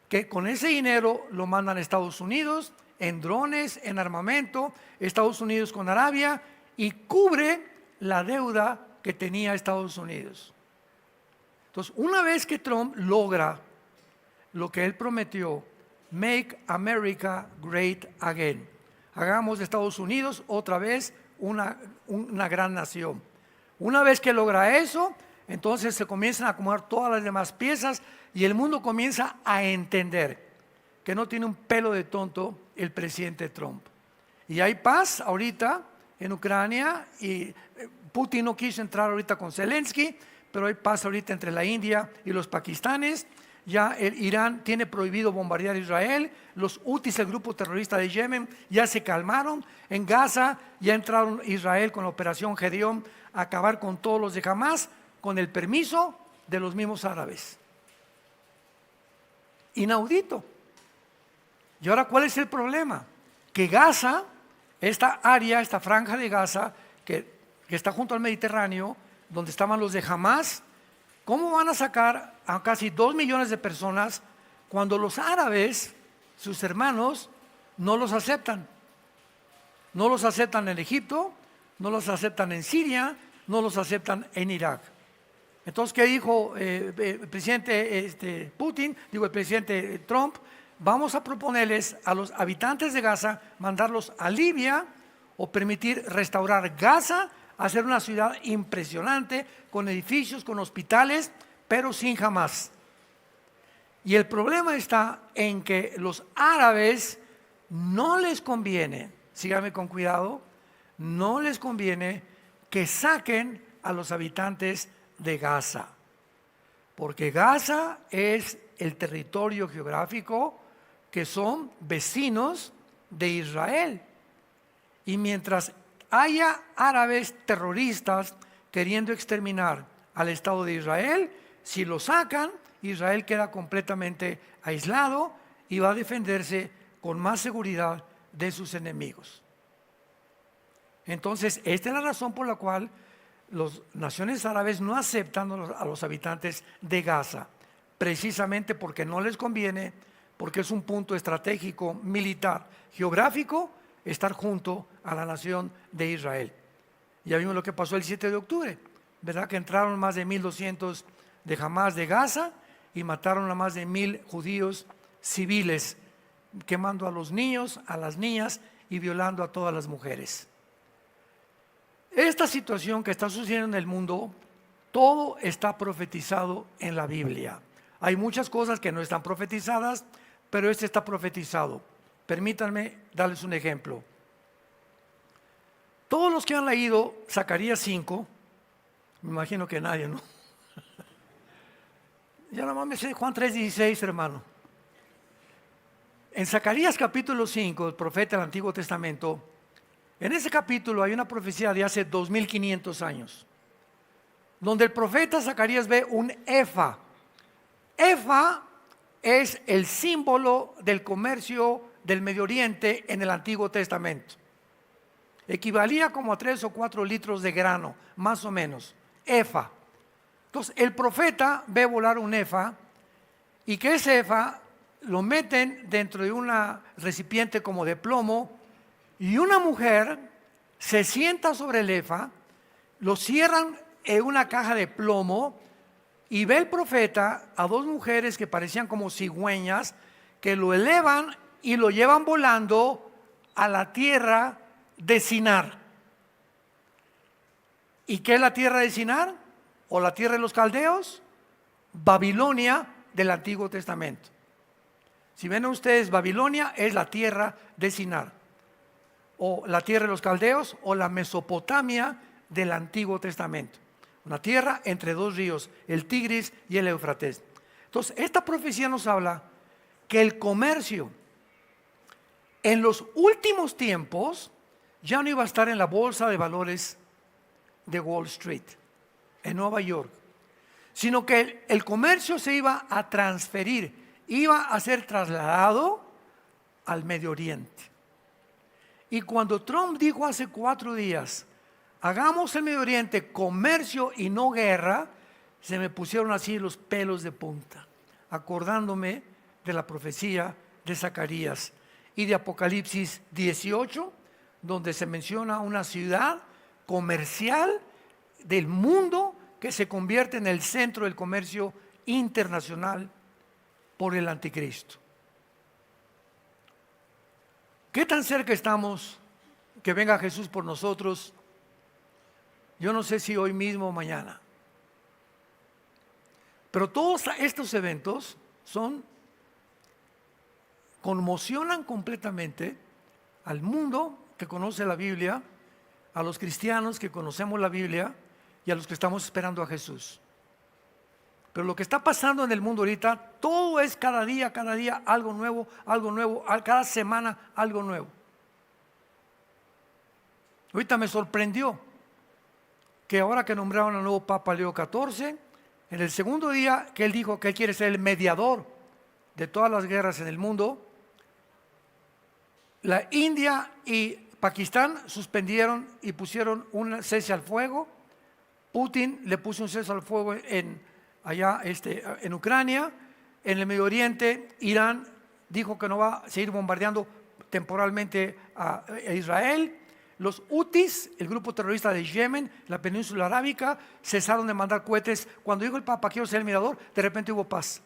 S1: que con ese dinero lo mandan a Estados Unidos en drones, en armamento, Estados Unidos con Arabia, y cubre la deuda que tenía Estados Unidos. Entonces, una vez que Trump logra lo que él prometió, Make America Great Again, hagamos de Estados Unidos otra vez una gran nación. Una vez que logra eso, entonces se comienzan a acomodar todas las demás piezas y el mundo comienza a entender que no tiene un pelo de tonto el presidente Trump. Y hay paz ahorita en Ucrania y Putin no quiso entrar ahorita con Zelensky, pero hay paz ahorita entre la India y los pakistanes. Ya el Irán tiene prohibido bombardear a Israel. Los Houthis, el grupo terrorista de Yemen, ya se calmaron. En Gaza ya entraron Israel con la operación Gedeón a acabar con todos los de Hamás, con el permiso de los mismos árabes. Inaudito. Y ahora, ¿cuál es el problema? Que Gaza, esta área, esta franja de Gaza, que está junto al Mediterráneo, donde estaban los de Hamás, ¿cómo van a sacar a casi 2 millones de personas cuando los árabes, sus hermanos, no los aceptan? No los aceptan en Egipto, no los aceptan en Siria, no los aceptan en Irak. Entonces, ¿qué dijo el presidente Putin? Digo, el presidente Trump: vamos a proponerles a los habitantes de Gaza mandarlos a Libia o permitir restaurar Gaza, hacer una ciudad impresionante con edificios, con hospitales, pero sin Hamás. Y el problema está en que los árabes no les conviene, síganme con cuidado, no les conviene que saquen a los habitantes de Gaza, porque Gaza es el territorio geográfico que son vecinos de Israel. Y mientras haya árabes terroristas queriendo exterminar al Estado de Israel, si lo sacan, Israel queda completamente aislado y va a defenderse con más seguridad de sus enemigos. Entonces, esta es la razón por la cual las naciones árabes no aceptan a los habitantes de Gaza, precisamente porque no les conviene, porque es un punto estratégico, militar, geográfico, estar junto a la nación de Israel. Ya vimos lo que pasó el 7 de octubre, ¿verdad? Que entraron más de 1,200 de Hamás de Gaza y mataron a más de 1,000 judíos civiles, quemando a los niños, a las niñas y violando a todas las mujeres. Esta situación que está sucediendo en el mundo, todo está profetizado en la Biblia. Hay muchas cosas que no están profetizadas, pero este está profetizado. Permítanme darles un ejemplo. Todos los que han leído Zacarías 5, me imagino que nadie, ¿no? Ya nada más me sé Juan 3:16, hermano. En Zacarías capítulo 5, el profeta del Antiguo Testamento, en ese capítulo hay una profecía de hace 2500 años, donde el profeta Zacarías ve un efa. Efa es el símbolo del comercio del Medio Oriente en el Antiguo Testamento. Equivalía como a 3 o 4 litros de grano, más o menos. Efa. Entonces, el profeta ve volar un efa, y que ese efa lo meten dentro de un recipiente como de plomo, y una mujer se sienta sobre el efa, lo cierran en una caja de plomo, y ve el profeta a 2 mujeres que parecían como cigüeñas, que lo elevan y lo llevan volando a la tierra de Sinar. ¿Y qué es la tierra de Sinar? ¿O la tierra de los caldeos? Babilonia del Antiguo Testamento. Si ven ustedes, Babilonia es la tierra de Sinar, o la tierra de los caldeos, o la Mesopotamia del Antiguo Testamento. Una tierra entre 2 ríos, el Tigris y el Éufrates. Entonces, esta profecía nos habla que el comercio en los últimos tiempos ya no iba a estar en la bolsa de valores de Wall Street, en Nueva York, sino que el comercio se iba a transferir, iba a ser trasladado al Medio Oriente. Y cuando Trump dijo hace 4 días, hagamos el Medio Oriente comercio y no guerra, se me pusieron así los pelos de punta, acordándome de la profecía de Zacarías y de Apocalipsis 18, donde se menciona una ciudad comercial del mundo que se convierte en el centro del comercio internacional por el anticristo. ¿Qué tan cerca estamos que venga Jesús por nosotros? Yo no sé si hoy mismo o mañana. Pero todos estos eventos conmocionan completamente al mundo que conoce la Biblia, a los cristianos que conocemos la Biblia y a los que estamos esperando a Jesús. Pero lo que está pasando en el mundo ahorita, todo es cada día algo nuevo, cada semana algo nuevo. Ahorita me sorprendió que ahora que nombraron al nuevo Papa Leo XIV, en el segundo día que él dijo que él quiere ser el mediador de todas las guerras en el mundo, la India y Pakistán suspendieron y pusieron un cese al fuego. Putin le puso un cese al fuego allá en Ucrania. En el Medio Oriente, Irán dijo que no va a seguir bombardeando temporalmente a Israel. Los Houthis, el grupo terrorista de Yemen, la península arábica, cesaron de mandar cohetes. Cuando dijo el Papa, quiero ser el mirador, de repente hubo paz.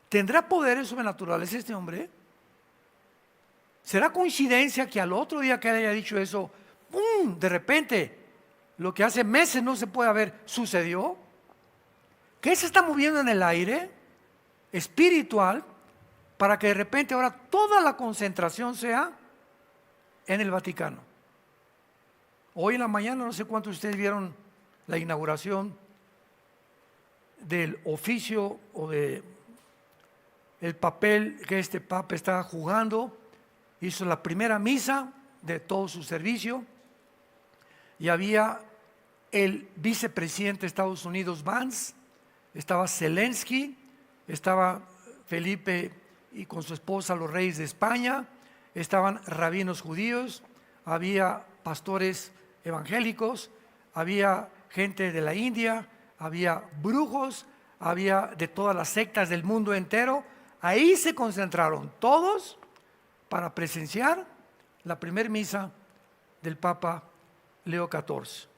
S1: ¿Tendrá poderes sobrenaturales este hombre? ¿Será coincidencia que al otro día que él haya dicho eso, ¡pum!, de repente, lo que hace meses no se puede haber, sucedió? ¿Qué se está moviendo en el aire espiritual para que de repente ahora toda la concentración sea en el Vaticano? Hoy en la mañana, no sé cuántos de ustedes vieron la inauguración del oficio o de el papel que este Papa está jugando. Hizo la primera misa de todo su servicio y había el vicepresidente de Estados Unidos, Vance, estaba Zelensky, estaba Felipe y con su esposa los reyes de España, estaban rabinos judíos, había pastores evangélicos, había gente de la India, había brujos, había de todas las sectas del mundo entero. Ahí se concentraron todos para presenciar la primer misa del Papa Leo XIV.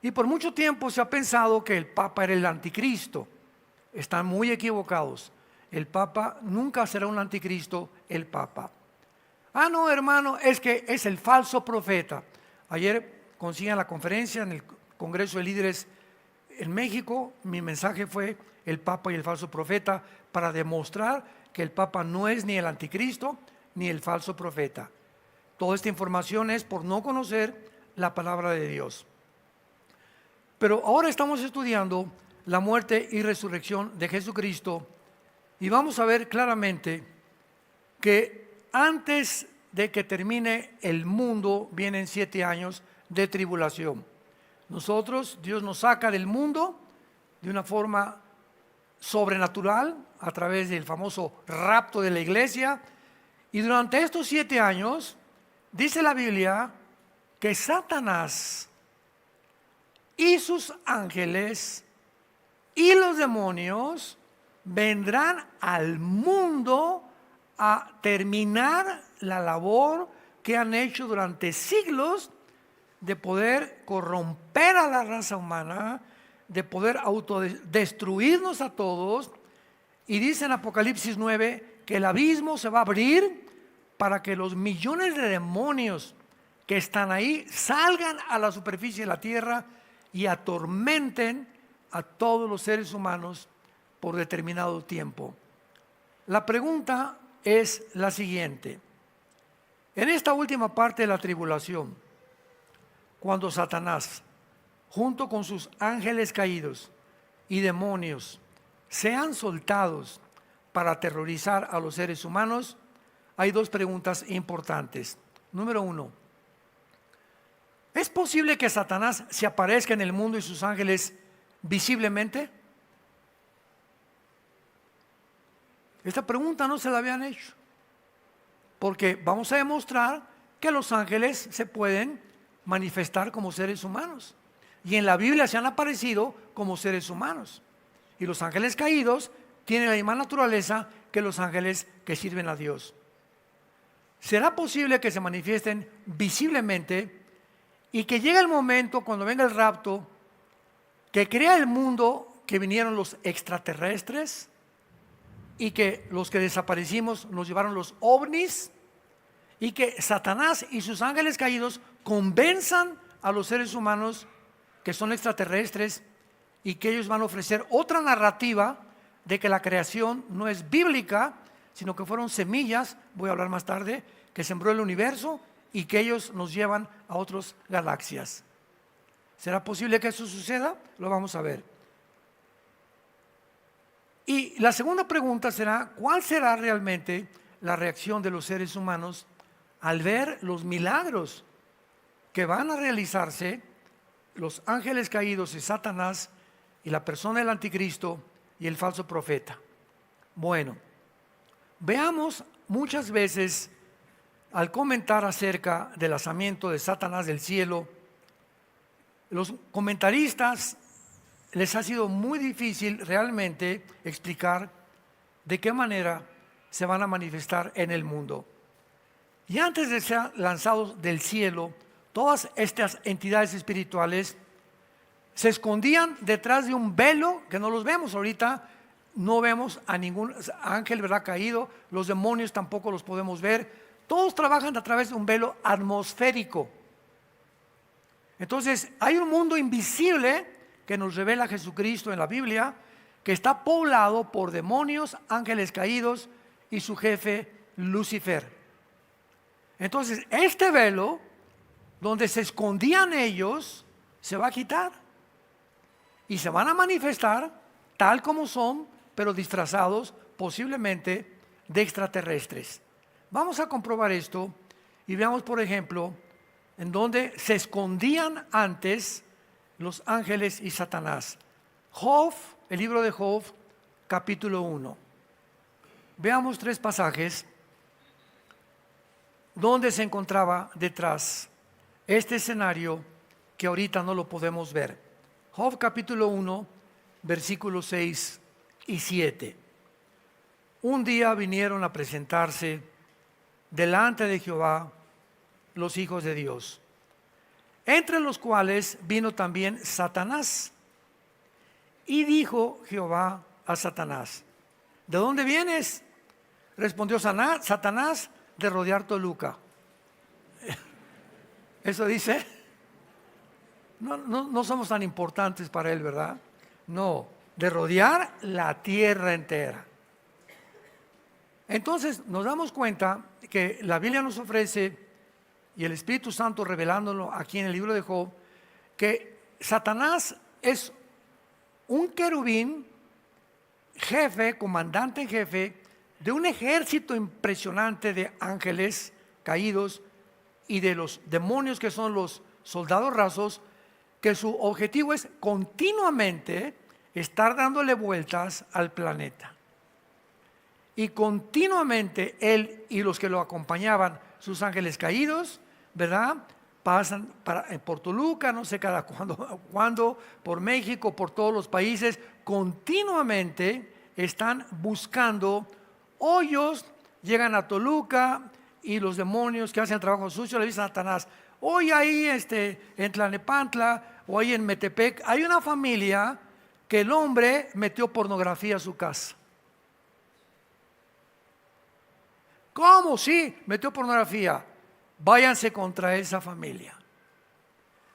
S1: Y por mucho tiempo se ha pensado que el Papa era el anticristo. Están muy equivocados. El Papa nunca será un anticristo, el Papa. Ah, no, hermano, es que es el falso profeta. Ayer consiguen la conferencia en el Congreso de Líderes en México. Mi mensaje fue el Papa y el falso profeta, para demostrar que el Papa no es ni el anticristo ni el falso profeta. Toda esta información es por no conocer la palabra de Dios. Pero ahora estamos estudiando la muerte y resurrección de Jesucristo y vamos a ver claramente que antes de que termine el mundo vienen 7 años de tribulación. Nosotros, Dios nos saca del mundo de una forma sobrenatural a través del famoso rapto de la iglesia, y durante estos 7 años dice la Biblia que Satanás y sus ángeles y los demonios vendrán al mundo a terminar la labor que han hecho durante siglos de poder corromper a la raza humana, de poder autodestruirnos a todos. Y dice en Apocalipsis 9 que el abismo se va a abrir para que los millones de demonios que están ahí salgan a la superficie de la tierra y atormenten a todos los seres humanos por determinado tiempo. La pregunta es la siguiente: en esta última parte de la tribulación, cuando Satanás, junto con sus ángeles caídos y demonios, sean soltados para aterrorizar a los seres humanos, hay 2 preguntas importantes. Número 1, ¿es posible que Satanás se aparezca en el mundo y sus ángeles visiblemente? Esta pregunta no se la habían hecho, porque vamos a demostrar que los ángeles se pueden manifestar como seres humanos, y en la Biblia se han aparecido como seres humanos, y los ángeles caídos tienen la misma naturaleza que los ángeles que sirven a Dios. ¿Será posible que se manifiesten visiblemente y que llegue el momento, cuando venga el rapto, que crea el mundo, que vinieron los extraterrestres y que los que desaparecimos nos llevaron los ovnis, y que Satanás y sus ángeles caídos convenzan a los seres humanos que son extraterrestres y que ellos van a ofrecer otra narrativa de que la creación no es bíblica, sino que fueron semillas, voy a hablar más tarde, que sembró el universo y que ellos nos llevan a otras galaxias? ¿Será posible que eso suceda? Lo vamos a ver. Y la segunda pregunta será, ¿cuál será realmente la reacción de los seres humanos al ver los milagros que van a realizarse, los ángeles caídos y Satanás y la persona del anticristo y el falso profeta? Bueno, veamos muchas veces al comentar acerca del lanzamiento de Satanás del cielo, los comentaristas les ha sido muy difícil realmente explicar de qué manera se van a manifestar en el mundo. Y antes de ser lanzados del cielo, todas estas entidades espirituales se escondían detrás de un velo que no los vemos ahorita. No vemos a ningún ángel, ¿verdad?, caído. Los demonios tampoco los podemos ver. Todos trabajan a través de un velo atmosférico. Entonces hay un mundo invisible que nos revela Jesucristo en la Biblia, que está poblado por demonios, ángeles caídos y su jefe Lucifer. Entonces este velo donde se escondían ellos se va a quitar y se van a manifestar tal como son, pero disfrazados posiblemente de extraterrestres. Vamos a comprobar esto y veamos, por ejemplo, en donde se escondían antes los ángeles y Satanás. Job, el libro de Job, capítulo 1. Veamos 3 pasajes donde se encontraba detrás este escenario que ahorita no lo podemos ver. Job capítulo 1, versículos 6 y 7. Un día vinieron a presentarse delante de Jehová los hijos de Dios, entre los cuales vino también Satanás. Y dijo Jehová a Satanás: ¿de dónde vienes? Respondió Satanás: de rodear Toluca. Eso dice. No somos tan importantes para él, ¿verdad? No, de rodear la tierra entera. Entonces nos damos cuenta que la Biblia nos ofrece, y el Espíritu Santo revelándolo aquí en el libro de Job, que Satanás es un querubín, jefe, comandante en jefe de un ejército impresionante de ángeles caídos y de los demonios que son los soldados rasos, que su objetivo es continuamente estar dándole vueltas al planeta. Y continuamente él y los que lo acompañaban, sus ángeles caídos, ¿verdad?, pasan por Toluca, no sé cada cuándo, por México, por todos los países, continuamente están buscando hoyos. Llegan a Toluca y los demonios que hacen trabajo sucio le dicen a Satanás: hoy ahí en Tlalnepantla o ahí en Metepec hay una familia que el hombre metió pornografía a su casa. ¿Cómo? Sí, metió pornografía. Váyanse contra esa familia.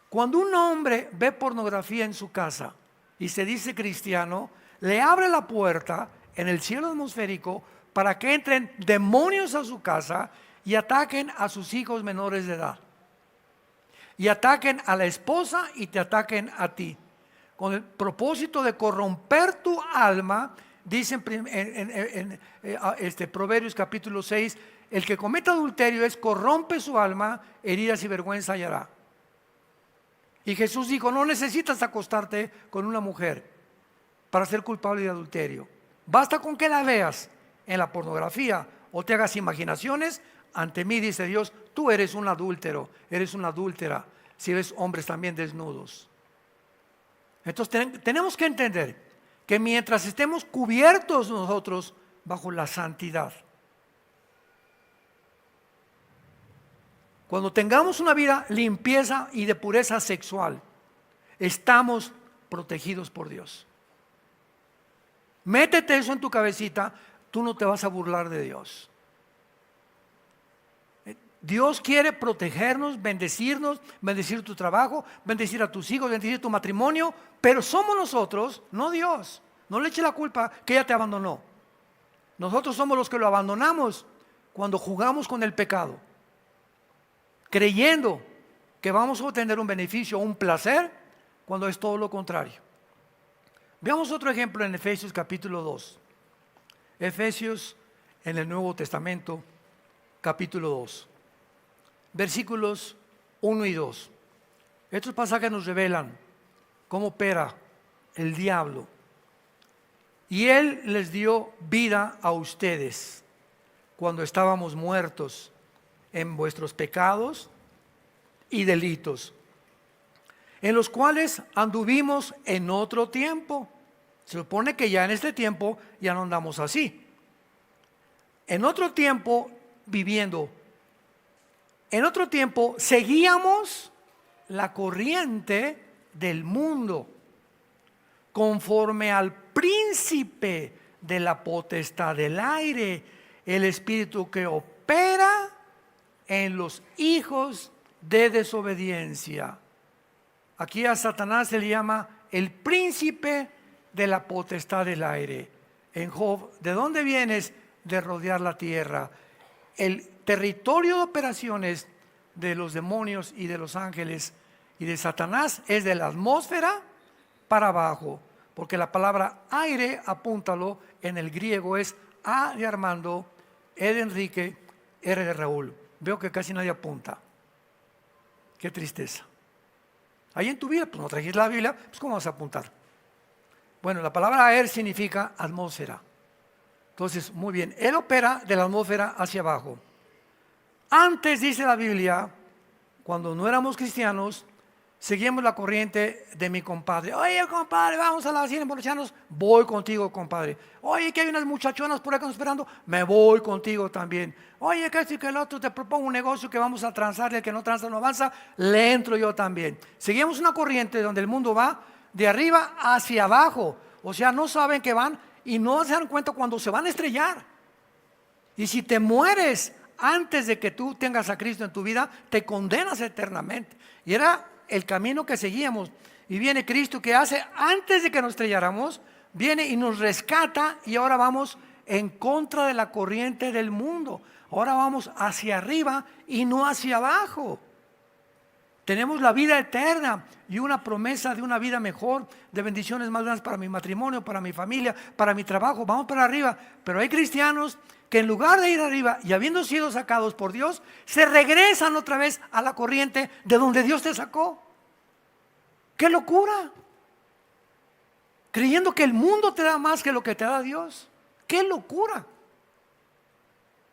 S1: Cuando un hombre ve pornografía en su casa y se dice cristiano, le abre la puerta en el cielo atmosférico para que entren demonios a su casa y ataquen a sus hijos menores de edad, y ataquen a la esposa y te ataquen a ti, con el propósito de corromper tu alma. Dicen en Proverbios capítulo 6, el que cometa adulterio corrompe su alma, heridas y vergüenza hallará. Y Jesús dijo: no necesitas acostarte con una mujer para ser culpable de adulterio. Basta con que la veas en la pornografía o te hagas imaginaciones. Ante mí, dice Dios, tú eres un adúltero, eres una adúltera, si ves hombres también desnudos. Entonces tenemos que entender que mientras estemos cubiertos nosotros bajo la santidad, cuando tengamos una vida limpieza y de pureza sexual, estamos protegidos por Dios. Métete eso en tu cabecita, tú no te vas a burlar de Dios. Dios quiere protegernos, bendecir tu trabajo, bendecir a tus hijos, bendecir tu matrimonio, pero somos nosotros, no Dios. No le eche la culpa que ella te abandonó. Nosotros somos los que lo abandonamos cuando jugamos con el pecado, creyendo que vamos a obtener un beneficio o un placer cuando es todo lo contrario. Veamos otro ejemplo en Efesios capítulo 2. Efesios en el Nuevo Testamento, capítulo 2, versículos 1 y 2. Estos pasajes nos revelan cómo opera el diablo. Y él les dio vida a ustedes cuando estábamos muertos en vuestros pecados y delitos, en los cuales anduvimos en otro tiempo. Se supone que ya en este tiempo ya no andamos así. En otro tiempo viviendo. En otro tiempo seguíamos la corriente del mundo, conforme al príncipe de la potestad del aire, el espíritu que opera en los hijos de desobediencia. Aquí a Satanás se le llama el príncipe de la potestad del aire. En Job, ¿de dónde vienes? De rodear la tierra. El territorio de operaciones de los demonios y de los ángeles y de Satanás es de la atmósfera para abajo, porque la palabra aire, apúntalo, en el griego es A de Armando, E de Enrique, R de Raúl. Veo que casi nadie apunta. Qué tristeza. Ahí en tu Biblia, pues no trajiste la Biblia, pues ¿cómo vas a apuntar? Bueno, la palabra air significa atmósfera. Entonces, muy bien, él opera de la atmósfera hacia abajo. Antes, dice la Biblia, cuando no éramos cristianos, seguimos la corriente de mi compadre. Oye, compadre, vamos a la hacienda emborracharnos. Voy contigo, compadre. Oye, que hay unas muchachonas por ahí que nos están esperando. Me voy contigo también. Oye, que esto y que el otro, te propongo un negocio que vamos a transar, el que no transa no avanza. Le entro yo también. Seguimos una corriente donde el mundo va de arriba hacia abajo. O sea, no saben que van y no se dan cuenta cuando se van a estrellar. Y si te mueres antes de que tú tengas a Cristo en tu vida, te condenas eternamente. Y era el camino que seguíamos. Y viene Cristo, que hace antes de que nos estrelláramos, viene y nos rescata, y ahora vamos en contra de la corriente del mundo. Ahora vamos hacia arriba y no hacia abajo. Tenemos la vida eterna y una promesa de una vida mejor, de bendiciones más grandes para mi matrimonio, para mi familia, para mi trabajo. Vamos para arriba. Pero hay cristianos que en lugar de ir arriba y habiendo sido sacados por Dios, se regresan otra vez a la corriente de donde Dios te sacó. ¡Qué locura! Creyendo que el mundo te da más que lo que te da Dios. ¡Qué locura!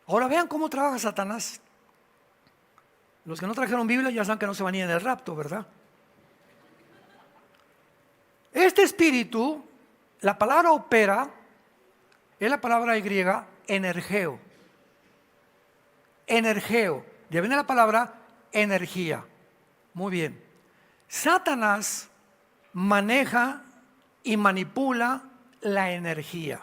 S1: Ahora vean cómo trabaja Satanás. Los que no trajeron Biblia ya saben que no se van a ir en el rapto, ¿verdad? Este espíritu, la palabra opera, es la palabra griega energeo. Energeo. De ahí viene la palabra energía. Muy bien. Satanás maneja y manipula la energía.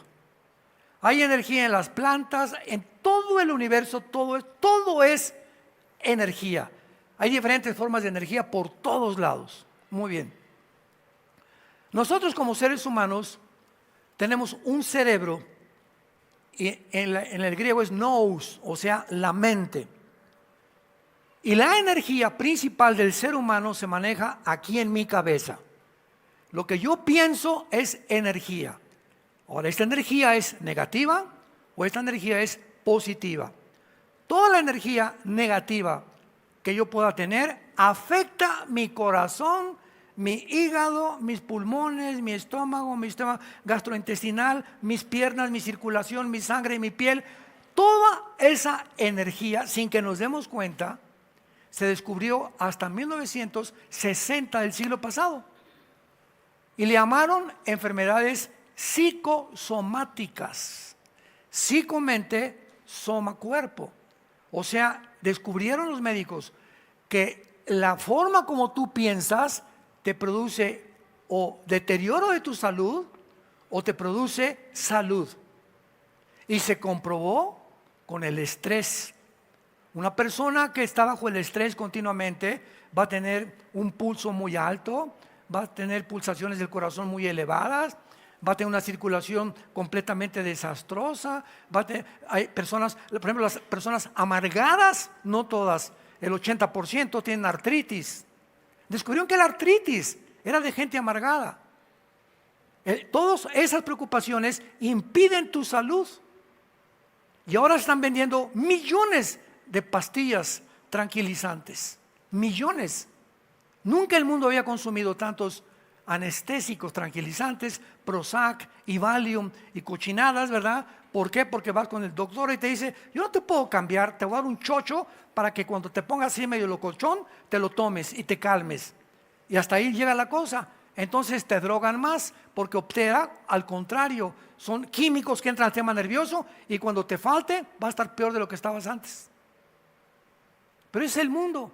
S1: Hay energía en las plantas, en todo el universo, todo es energía. Hay diferentes formas de energía por todos lados. Muy bien. Nosotros como seres humanos tenemos un cerebro, y en el griego es nous, o sea, la mente. Y la energía principal del ser humano se maneja aquí en mi cabeza. Lo que yo pienso es energía. Ahora, ¿esta energía es negativa o esta energía es positiva? Toda la energía negativa que yo pueda tener afecta mi corazón, mi hígado, mis pulmones, mi estómago, mi sistema gastrointestinal, mis piernas, mi circulación, mi sangre, mi piel. Toda esa energía, sin que nos demos cuenta, se descubrió hasta 1960 del siglo pasado. Y le llamaron enfermedades psicosomáticas. Psicomente, soma cuerpo. O sea, descubrieron los médicos que la forma como tú piensas te produce o deterioro de tu salud o te produce salud. Y se comprobó con el estrés. Una persona que está bajo el estrés continuamente va a tener un pulso muy alto, va a tener pulsaciones del corazón muy elevadas, va a tener una circulación completamente desastrosa. Hay personas, por ejemplo, las personas amargadas, no todas, el 80% tienen artritis. Descubrieron que la artritis era de gente amargada. Todas esas preocupaciones impiden tu salud. Y ahora están vendiendo millones de pastillas tranquilizantes. Millones. Nunca el mundo había consumido tantos anestésicos, tranquilizantes, Prozac y Valium y cochinadas, ¿verdad? ¿Por qué? Porque vas con el doctor y te dice, yo no te puedo cambiar, te voy a dar un chocho para que cuando te pongas así medio locochón, te lo tomes y te calmes. Y hasta ahí llega la cosa. Entonces te drogan más porque opera al contrario. Son químicos que entran al sistema nervioso y cuando te falte va a estar peor de lo que estabas antes. Pero es el mundo.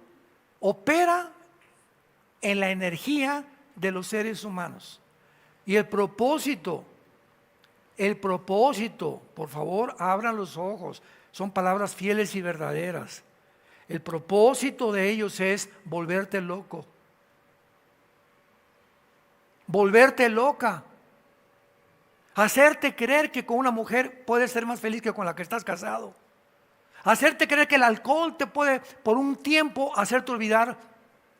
S1: Opera en la energía de los seres humanos. Y el propósito, por favor, abran los ojos. Son palabras fieles y verdaderas. El propósito de ellos es volverte loco. Volverte loca. Hacerte creer que con una mujer puedes ser más feliz que con la que estás casado. Hacerte creer que el alcohol te puede por un tiempo hacerte olvidar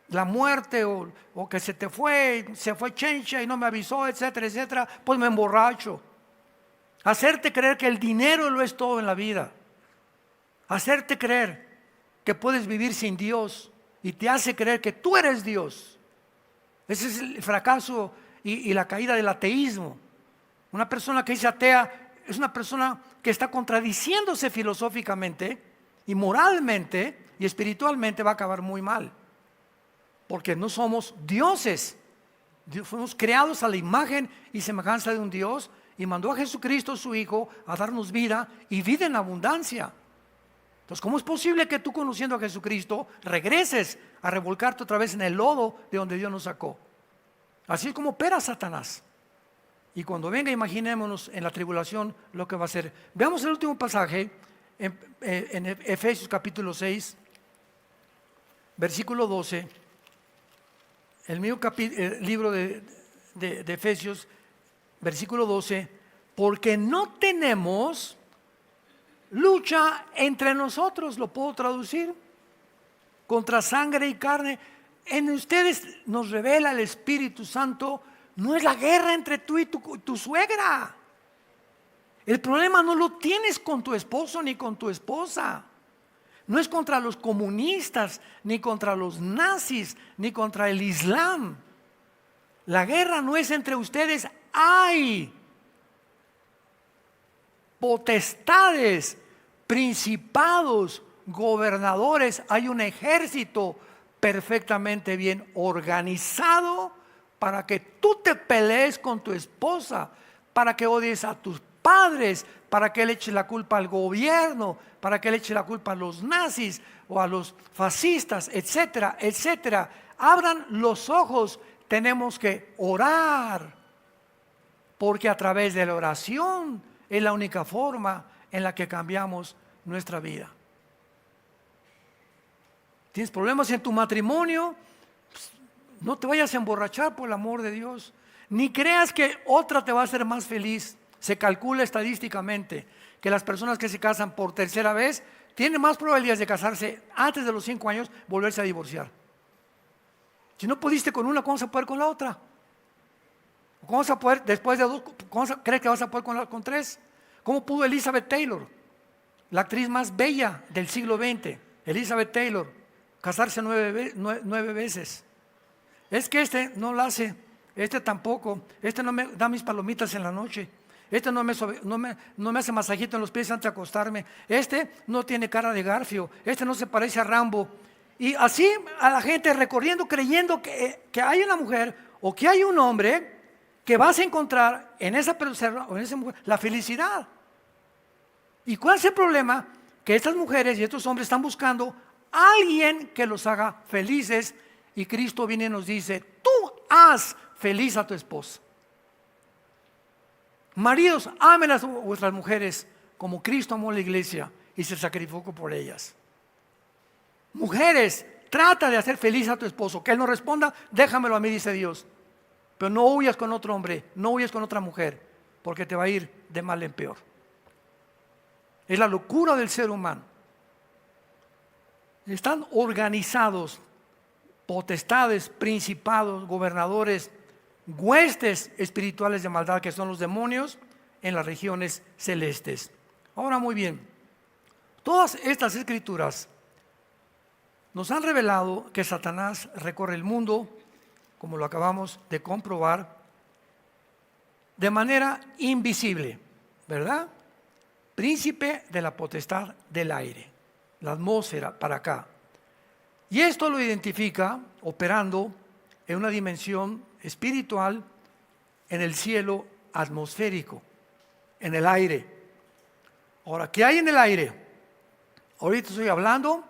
S1: la muerte o que se fue chencha y no me avisó, etcétera, etcétera, pues me emborracho. Hacerte creer que el dinero lo es todo en la vida. Hacerte creer que puedes vivir sin Dios y te hace creer que tú eres Dios. Ese es el fracaso y la caída del ateísmo. Una persona que dice atea es una persona que está contradiciéndose filosóficamente y moralmente y espiritualmente va a acabar muy mal. Porque no somos dioses. Fuimos creados a la imagen y semejanza de un Dios y mandó a Jesucristo su Hijo a darnos vida y vida en abundancia. Entonces, ¿cómo es posible que tú, conociendo a Jesucristo, regreses a revolcarte otra vez en el lodo de donde Dios nos sacó? Así es como opera Satanás. Y cuando venga, imaginémonos en la tribulación lo que va a hacer. Veamos el último pasaje en Efesios capítulo 6, versículo 12. El mismo libro de Efesios, versículo 12. Porque no tenemos lucha entre nosotros, lo puedo traducir, contra sangre y carne. En ustedes nos revela el Espíritu Santo. No es la guerra entre tú y tu suegra. El problema no lo tienes con tu esposo ni con tu esposa. No es contra los comunistas, ni contra los nazis, ni contra el Islam. La guerra no es entre ustedes. Hay potestades, principados, gobernadores. Hay un ejército perfectamente bien organizado para que tú te pelees con tu esposa, para que odies a tus padres, para que le eches la culpa al gobierno, para que le eches la culpa a los nazis o a los fascistas, etcétera, etcétera. Abran los ojos, tenemos que orar, porque a través de la oración es la única forma en la que cambiamos nuestra vida. ¿Tienes problemas en tu matrimonio? No te vayas a emborrachar, por el amor de Dios. Ni creas que otra te va a hacer más feliz. Se calcula estadísticamente que las personas que se casan por tercera vez tienen más probabilidades de casarse antes de los 5 años, volverse a divorciar. Si no pudiste con una, ¿cómo vas a poder con la otra? ¿Cómo vas a poder después de 2? ¿Cómo crees que vas a poder con 3? ¿Cómo pudo Elizabeth Taylor, la actriz más bella del siglo XX, Elizabeth Taylor, casarse 9 veces? Es que este no lo hace, este tampoco, este no me da mis palomitas en la noche, este no me hace masajito en los pies antes de acostarme, este no tiene cara de Garfio, este no se parece a Rambo. Y así a la gente recorriendo, creyendo que hay una mujer o que hay un hombre que vas a encontrar en esa persona o en esa mujer la felicidad. ¿Y cuál es el problema? Que estas mujeres y estos hombres están buscando a alguien que los haga felices. Y Cristo viene y nos dice, tú haz feliz a tu esposa. Maridos, amen a vuestras mujeres como Cristo amó a la iglesia y se sacrificó por ellas. Mujeres, trata de hacer feliz a tu esposo. Que él no responda, déjamelo a mí, dice Dios. Pero no huyas con otro hombre, no huyas con otra mujer, porque te va a ir de mal en peor. Es la locura del ser humano. Están organizados potestades, principados, gobernadores, huestes espirituales de maldad, que son los demonios, en las regiones celestes. Ahora, muy bien, todas estas escrituras nos han revelado que Satanás recorre el mundo, como lo acabamos de comprobar, de manera invisible, ¿verdad? Príncipe de la potestad del aire, la atmósfera para acá. Y esto lo identifica operando en una dimensión espiritual en el cielo atmosférico, en el aire. Ahora, ¿qué hay en el aire? Ahorita estoy hablando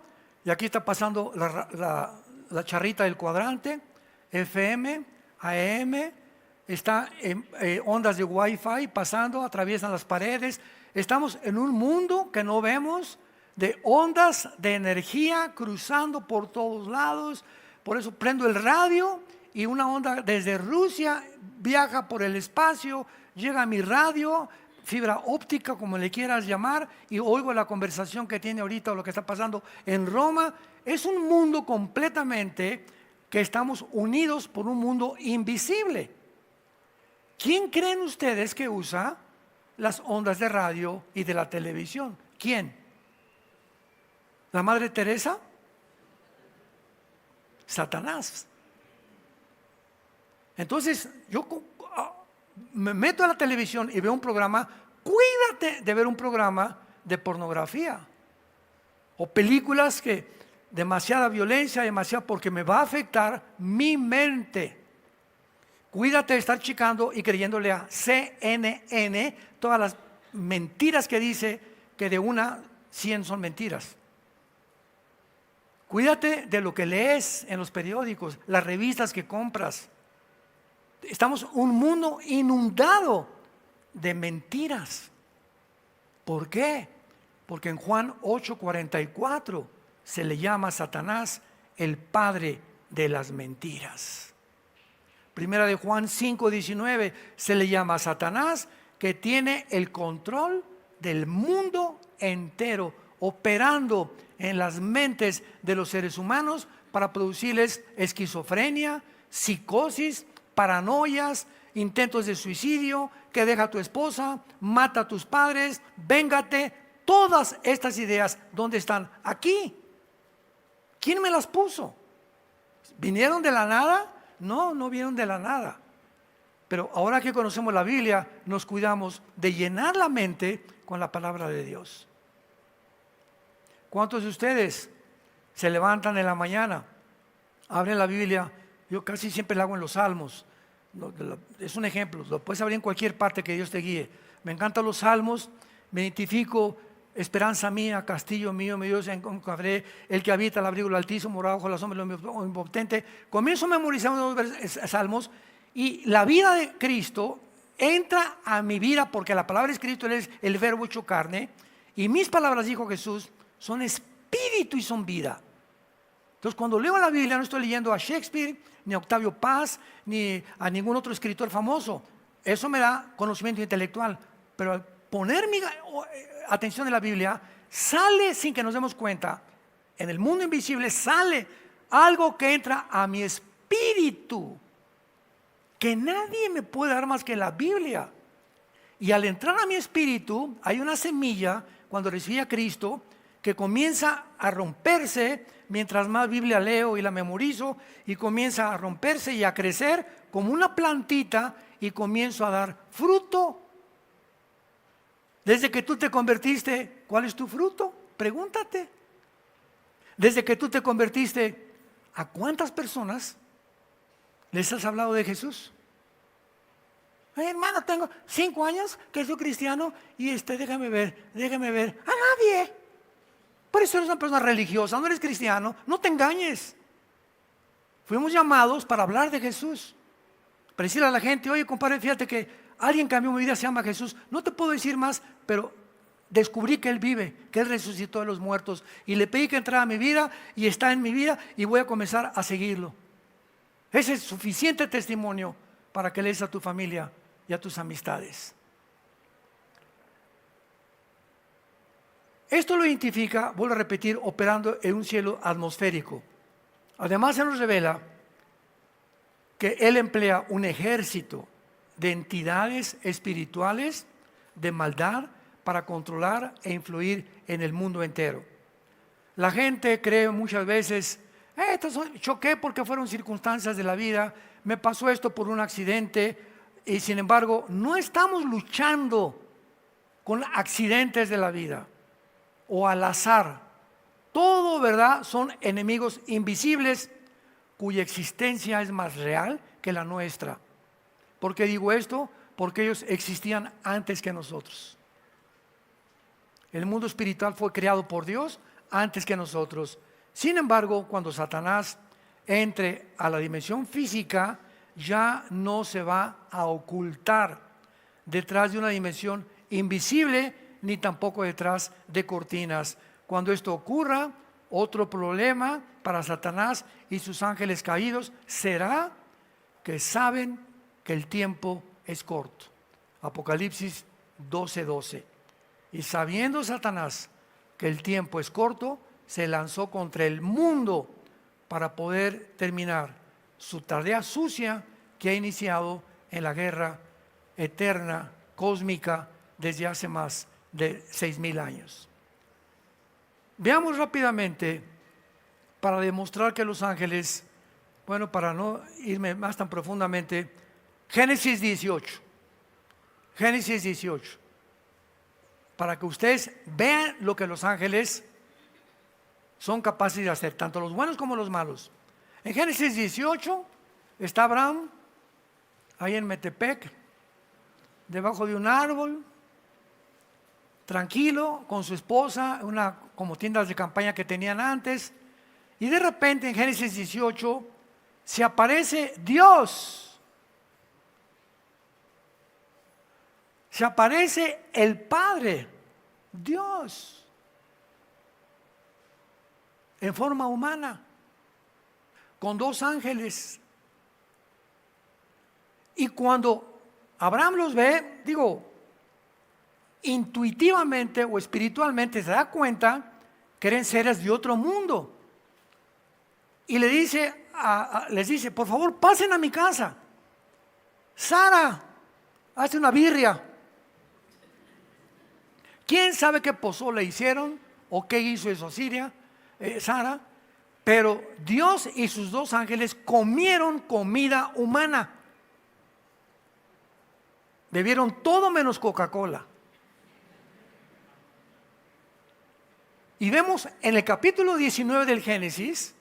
S1: y aquí está pasando la charrita del cuadrante, FM, AM, está en ondas de Wi-Fi pasando, atraviesan las paredes. Estamos en un mundo que no vemos, de ondas de energía cruzando por todos lados. Por eso prendo el radio y una onda desde Rusia viaja por el espacio, llega a mi radio, fibra óptica, como le quieras llamar, y oigo la conversación que tiene ahorita o lo que está pasando en Roma. Es un mundo completamente que estamos unidos por un mundo invisible. ¿Quién creen ustedes que usa las ondas de radio y de la televisión? ¿Quién? ¿La Madre Teresa? Satanás. Entonces, yo me meto a la televisión y veo un programa. Cuídate de ver un programa de pornografía o películas que demasiada violencia, porque me va a afectar mi mente. Cuídate de estar checando y creyéndole a CNN todas las mentiras que dice, que de una 100 son mentiras. Cuídate de lo que lees en los periódicos, las revistas que compras. Estamos en un mundo inundado de mentiras. ¿Por qué? Porque en Juan 8:44 se le llama a Satanás el padre de las mentiras. Primera de Juan 5:19 se le llama a Satanás, que tiene el control del mundo entero, operando en las mentes de los seres humanos para producirles esquizofrenia, psicosis, paranoias, intentos de suicidio, que deja a tu esposa, mata a tus padres, véngate. Todas estas ideas, ¿dónde están? Aquí. ¿Quién me las puso? ¿Vinieron de la nada? No, no vinieron de la nada. Pero ahora que conocemos la Biblia, nos cuidamos de llenar la mente con la palabra de Dios. ¿Cuántos de ustedes se levantan en la mañana, abren la Biblia? Yo casi siempre lo hago en los Salmos. Es un ejemplo, lo puedes abrir en cualquier parte que Dios te guíe. Me encantan los Salmos, me identifico: esperanza mía, castillo mío, mi Dios, encontraré el que habita al abrigo del Altísimo, morado bajo la sombra del Omnipotente. Comienzo a memorizar unos salmos y la vida de Cristo entra a mi vida, porque la palabra de Cristo es el verbo hecho carne, y mis palabras, dijo Jesús, son espíritu y son vida. Entonces, cuando leo la Biblia, no estoy leyendo a Shakespeare, ni a Octavio Paz, ni a ningún otro escritor famoso. Eso me da conocimiento intelectual, pero al poner mi atención en la Biblia, sale sin que nos demos cuenta, en el mundo invisible sale algo que entra a mi espíritu, que nadie me puede dar más que la Biblia. Y al entrar a mi espíritu, hay una semilla, cuando recibí a Cristo, que comienza a romperse mientras más Biblia leo y la memorizo, y comienza a romperse y a crecer como una plantita, y comienzo a dar fruto. Desde que tú te convertiste, ¿cuál es tu fruto? Pregúntate. Desde que tú te convertiste, ¿a cuántas personas les has hablado de Jesús? Ay, hermano, tengo 5 años que soy cristiano y déjame ver. A nadie. Por eso eres una persona religiosa, no eres cristiano, no te engañes. Fuimos llamados para hablar de Jesús. Para decirle a la gente: oye, compadre, fíjate que alguien cambió mi vida, se llama Jesús. No te puedo decir más, pero descubrí que Él vive, que Él resucitó de los muertos, y le pedí que entrara a mi vida, y está en mi vida, y voy a comenzar a seguirlo. Ese es suficiente testimonio para que le des a tu familia y a tus amistades. Esto lo identifica, vuelvo a repetir, operando en un cielo atmosférico. Además se nos revela que Él emplea un ejército de entidades espirituales de maldad para controlar e influir en el mundo entero. La gente cree muchas veces, choqué porque fueron circunstancias de la vida, me pasó esto por un accidente, y sin embargo no estamos luchando con accidentes de la vida o al azar. Todo, ¿verdad?, son enemigos invisibles cuya existencia es más real que la nuestra. ¿Por qué digo esto? Porque ellos existían antes que nosotros. El mundo espiritual fue creado por Dios antes que nosotros. Sin embargo, cuando Satanás entre a la dimensión física, ya no se va a ocultar detrás de una dimensión invisible, ni tampoco detrás de cortinas. Cuando esto ocurra, otro problema para Satanás y sus ángeles caídos será que saben que el tiempo es corto. Apocalipsis 12:12. Y sabiendo Satanás que el tiempo es corto, se lanzó contra el mundo para poder terminar su tarea sucia que ha iniciado en la guerra eterna, cósmica, desde hace más de 6,000 años. Veamos rápidamente, para demostrar que los ángeles, bueno, para no irme más tan profundamente, Génesis 18, para que ustedes vean lo que los ángeles son capaces de hacer, tanto los buenos como los malos. En Génesis 18 está Abraham, ahí en Metepec, debajo de un árbol, tranquilo, con su esposa, como tiendas de campaña que tenían antes, y de repente en Génesis 18 se aparece Dios, se aparece el Padre, Dios, en forma humana, con 2 ángeles. Y cuando Abraham los ve, intuitivamente o espiritualmente se da cuenta que eran seres de otro mundo. Y les dice, por favor, pasen a mi casa. Sara hace una birria. ¿Quién sabe qué pozole hicieron o qué hizo eso Sara? Pero Dios y sus 2 ángeles comieron comida humana. Bebieron todo menos Coca-Cola. Y vemos en el capítulo 19 del Génesis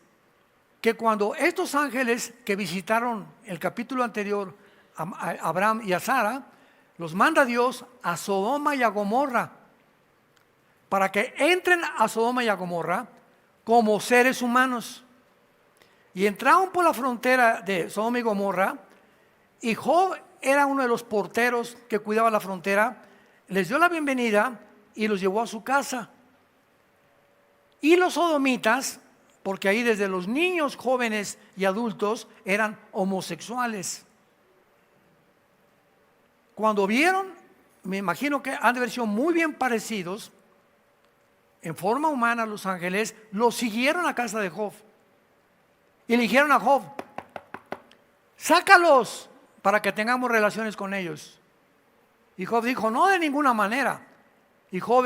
S1: que cuando estos ángeles que visitaron el capítulo anterior a Abraham y a Sara, los manda Dios a Sodoma y a Gomorra para que entren a Sodoma y a Gomorra como seres humanos. Y entraron por la frontera de Sodoma y Gomorra, y Job era uno de los porteros que cuidaba la frontera, les dio la bienvenida y los llevó a su casa. Y los sodomitas, porque ahí desde los niños, jóvenes y adultos eran homosexuales. Cuando vieron, me imagino que han de haber sido muy bien parecidos, en forma humana los ángeles, los siguieron a casa de Job. Y le dijeron a Job, sácalos para que tengamos relaciones con ellos. Y Job dijo, no, de ninguna manera. Y Job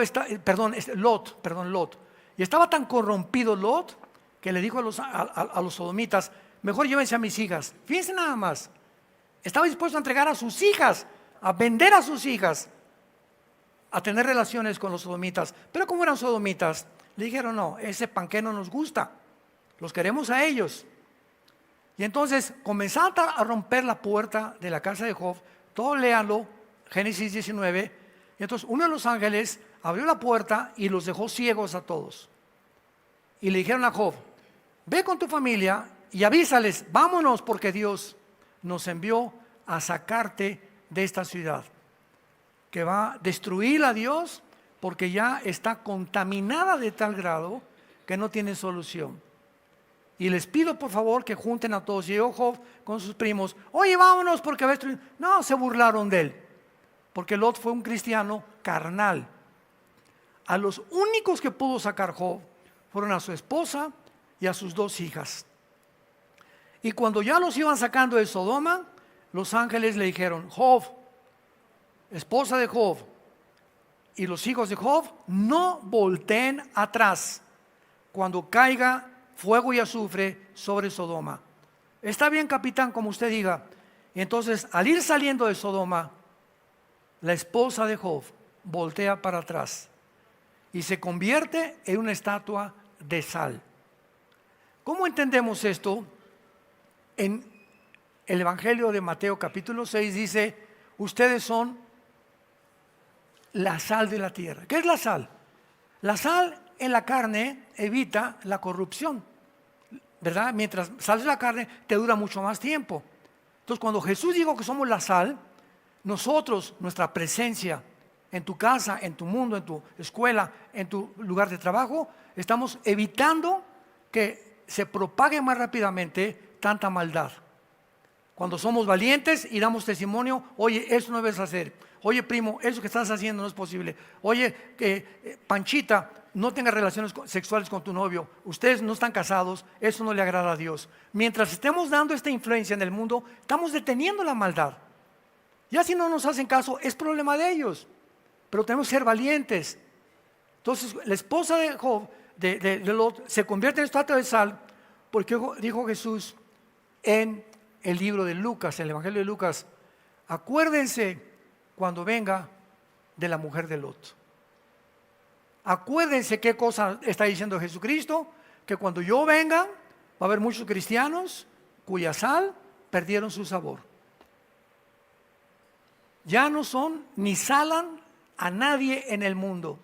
S1: Lot. Y estaba tan corrompido Lot que le dijo a los sodomitas, mejor llévense a mis hijas. Fíjense nada más, estaba dispuesto a entregar a sus hijas, a vender a sus hijas, a tener relaciones con los sodomitas. Pero como eran sodomitas, le dijeron, no, ese panqué no nos gusta, los queremos a ellos. Y entonces comenzaron a romper la puerta de la casa de Job. Todo léanlo, Génesis 19. Y entonces uno de los ángeles abrió la puerta y los dejó ciegos a todos. Y le dijeron a Job, ve con tu familia y avísales, vámonos porque Dios nos envió a sacarte de esta ciudad, que va a destruirla a Dios porque ya está contaminada de tal grado que no tiene solución. Y les pido por favor que junten a todos. Y llegó Job con sus primos, oye, vámonos porque va a destruir. No, se burlaron de él, porque Lot fue un cristiano carnal. A los únicos que pudo sacar Job fueron a su esposa y a sus 2 hijas. Y cuando ya los iban sacando de Sodoma, los ángeles le dijeron: Job, esposa de Job, y los hijos de Job, no volteen atrás cuando caiga fuego y azufre sobre Sodoma. Está bien, capitán, como usted diga. Y entonces, al ir saliendo de Sodoma, la esposa de Job voltea para atrás y se convierte en una estatua de sal. ¿Cómo entendemos esto? En el Evangelio de Mateo capítulo 6 dice: ustedes son la sal de la tierra. ¿Qué es la sal? La sal en la carne evita la corrupción, ¿verdad? Mientras sales de la carne te dura mucho más tiempo. Entonces, cuando Jesús dijo que somos la sal, nosotros, nuestra presencia en tu casa, en tu mundo, en tu escuela, en tu lugar de trabajo, estamos evitando que se propague más rápidamente tanta maldad. Cuando somos valientes y damos testimonio: oye, eso no debes hacer. Oye, primo, eso que estás haciendo no es posible. Oye, Panchita, no tengas relaciones sexuales con tu novio. Ustedes no están casados, eso no le agrada a Dios. Mientras estemos dando esta influencia en el mundo, estamos deteniendo la maldad. Ya si no nos hacen caso, es problema de ellos. Pero tenemos que ser valientes. Entonces, la esposa de Job, de Lot, se convierte en estatua de sal, porque dijo Jesús en el libro de Lucas, en el Evangelio de Lucas: acuérdense cuando venga de la mujer de Lot. Acuérdense qué cosa está diciendo Jesucristo: que cuando yo venga va a haber muchos cristianos cuya sal perdieron su sabor. Ya no son ni salan a nadie en el mundo.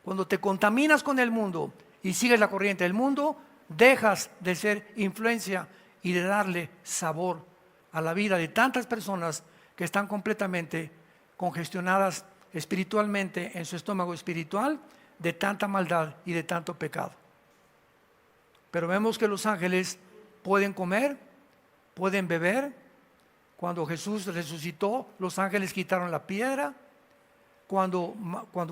S1: Cuando te contaminas con el mundo y sigues la corriente del mundo, dejas de ser influencia y de darle sabor a la vida de tantas personas que están completamente congestionadas espiritualmente, en su estómago espiritual, de tanta maldad y de tanto pecado. Pero vemos que los ángeles pueden comer, pueden beber. Cuando Jesús resucitó, los ángeles quitaron la piedra. Cuando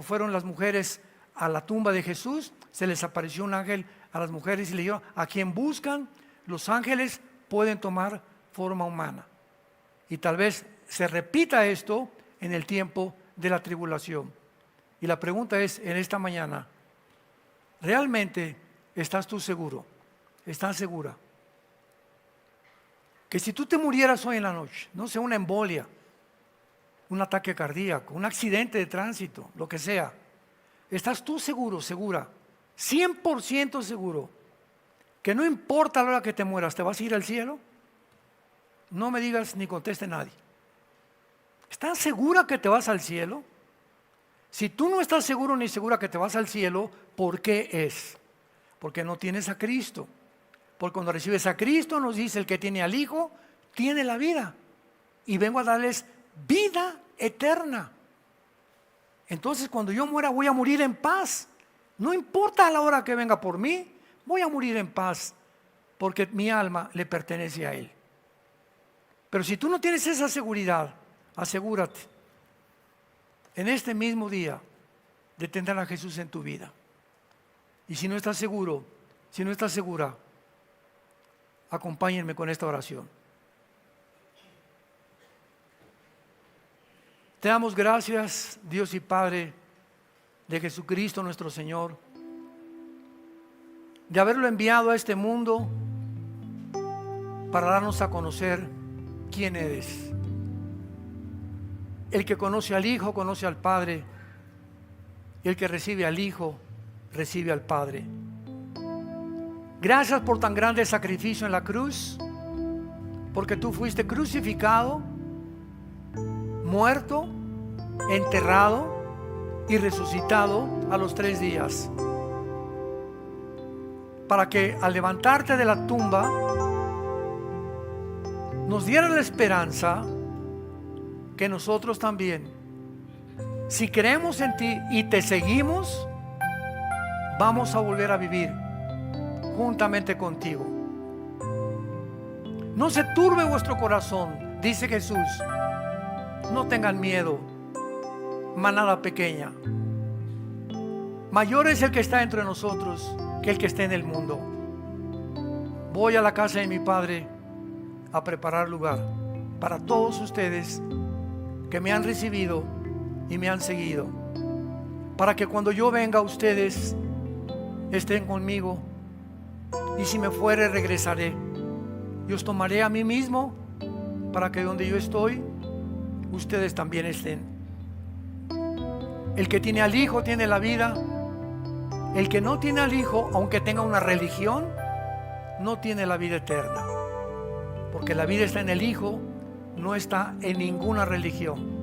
S1: fueron las mujeres a la tumba de Jesús, se les apareció un ángel a las mujeres y le dijo: a quien buscan, los ángeles pueden tomar forma humana. Y tal vez se repita esto en el tiempo de la tribulación. Y la pregunta es, en esta mañana: ¿realmente estás tú seguro? ¿Estás segura? Que si tú te murieras hoy en la noche, no sé, una embolia, un ataque cardíaco, un accidente de tránsito, lo que sea, ¿estás tú seguro, segura, 100% seguro, que no importa la hora que te mueras, te vas a ir al cielo? No me digas ni conteste nadie. ¿Estás segura que te vas al cielo? Si tú no estás seguro ni segura que te vas al cielo, ¿por qué es? Porque no tienes a Cristo. Porque cuando recibes a Cristo, nos dice: el que tiene al Hijo tiene la vida, y vengo a darles vida eterna. Entonces, cuando yo muera, voy a morir en paz. No importa la hora que venga por mí, voy a morir en paz, porque mi alma le pertenece a Él. Pero si tú no tienes esa seguridad, asegúrate en este mismo día de tener a Jesús en tu vida. Y si no estás seguro, si no estás segura, acompáñenme con esta oración. Te damos gracias, Dios y Padre de Jesucristo nuestro Señor, de haberlo enviado a este mundo para darnos a conocer quién eres. El que conoce al Hijo conoce al Padre, y el que recibe al Hijo recibe al Padre. Gracias por tan grande sacrificio en la cruz, porque tú fuiste crucificado, muerto, enterrado y resucitado a los 3 días, para que al levantarte de la tumba nos diera la esperanza que nosotros también, si creemos en ti y te seguimos, vamos a volver a vivir juntamente contigo. No se turbe vuestro corazón, dice Jesús. No tengan miedo, manada pequeña. Mayor es el que está entre nosotros que el que está en el mundo. voy a la casa de mi Padre a preparar lugar para todos ustedes que me han recibido y me han seguido, para que cuando yo venga ustedes estén conmigo, y si me fuere regresaré y os tomaré a mí mismo, para que donde yo estoy ustedes también estén. El que tiene al Hijo tiene la vida. El que no tiene al Hijo, aunque tenga una religión, no tiene la vida eterna, porque la vida está en el Hijo, no está en ninguna religión.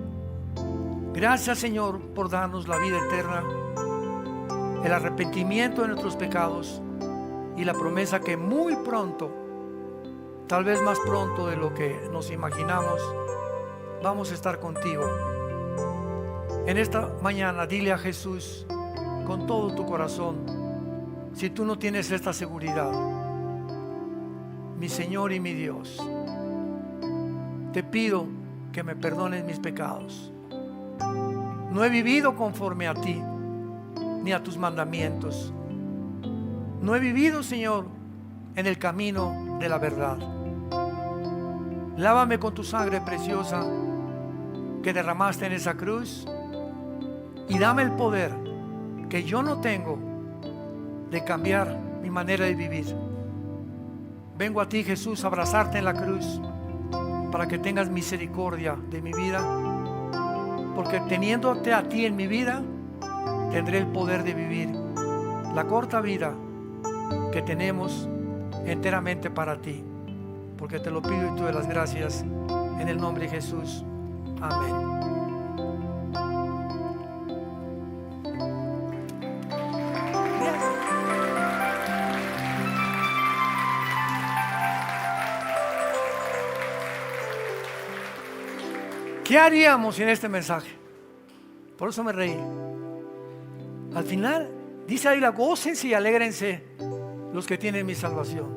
S1: Gracias, Señor, por darnos la vida eterna, el arrepentimiento de nuestros pecados y la promesa que muy pronto, tal vez más pronto de lo que nos imaginamos, vamos a estar contigo. En esta mañana dile a Jesús con todo tu corazón, si tú no tienes esta seguridad: mi Señor y mi Dios, te pido que me perdones mis pecados. No he vivido conforme a ti ni a tus mandamientos. No he vivido, Señor, en el camino de la verdad. Lávame con tu sangre preciosa que derramaste en esa cruz, y dame el poder que yo no tengo de cambiar mi manera de vivir. Vengo a ti, Jesús, a abrazarte en la cruz para que tengas misericordia de mi vida, porque teniéndote a ti en mi vida tendré el poder de vivir la corta vida que tenemos enteramente para ti, porque te lo pido y te doy las gracias en el nombre de Jesús. Amén. ¿Qué haríamos sin este mensaje? Por eso me reí. Al final dice ahí: gócense y alégrense los que tienen mi salvación.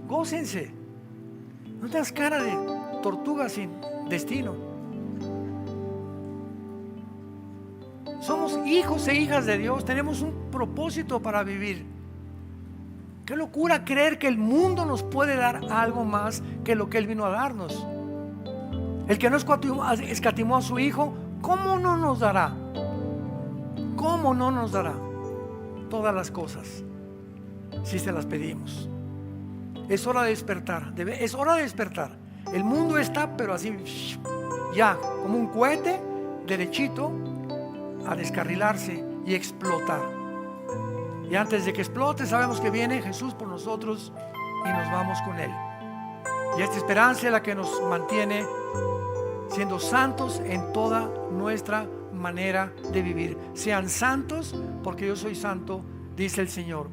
S1: Gócense. No te das cara de tortuga sin destino. Somos hijos e hijas de Dios. Tenemos un propósito para vivir. Qué locura creer que el mundo nos puede dar algo más que lo que Él vino a darnos. El que no escatimó a su Hijo, ¿cómo no nos dará? ¿Cómo no nos dará todas las cosas si se las pedimos? Es hora de despertar. Es hora de despertar. El mundo está, pero así, ya, como un cohete, derechito, a descarrilarse y explotar. Y antes de que explote, sabemos que viene Jesús por nosotros y nos vamos con Él. Y esta esperanza es la que nos mantiene siendo santos en toda nuestra manera de vivir. Sean santos porque yo soy santo, dice el Señor.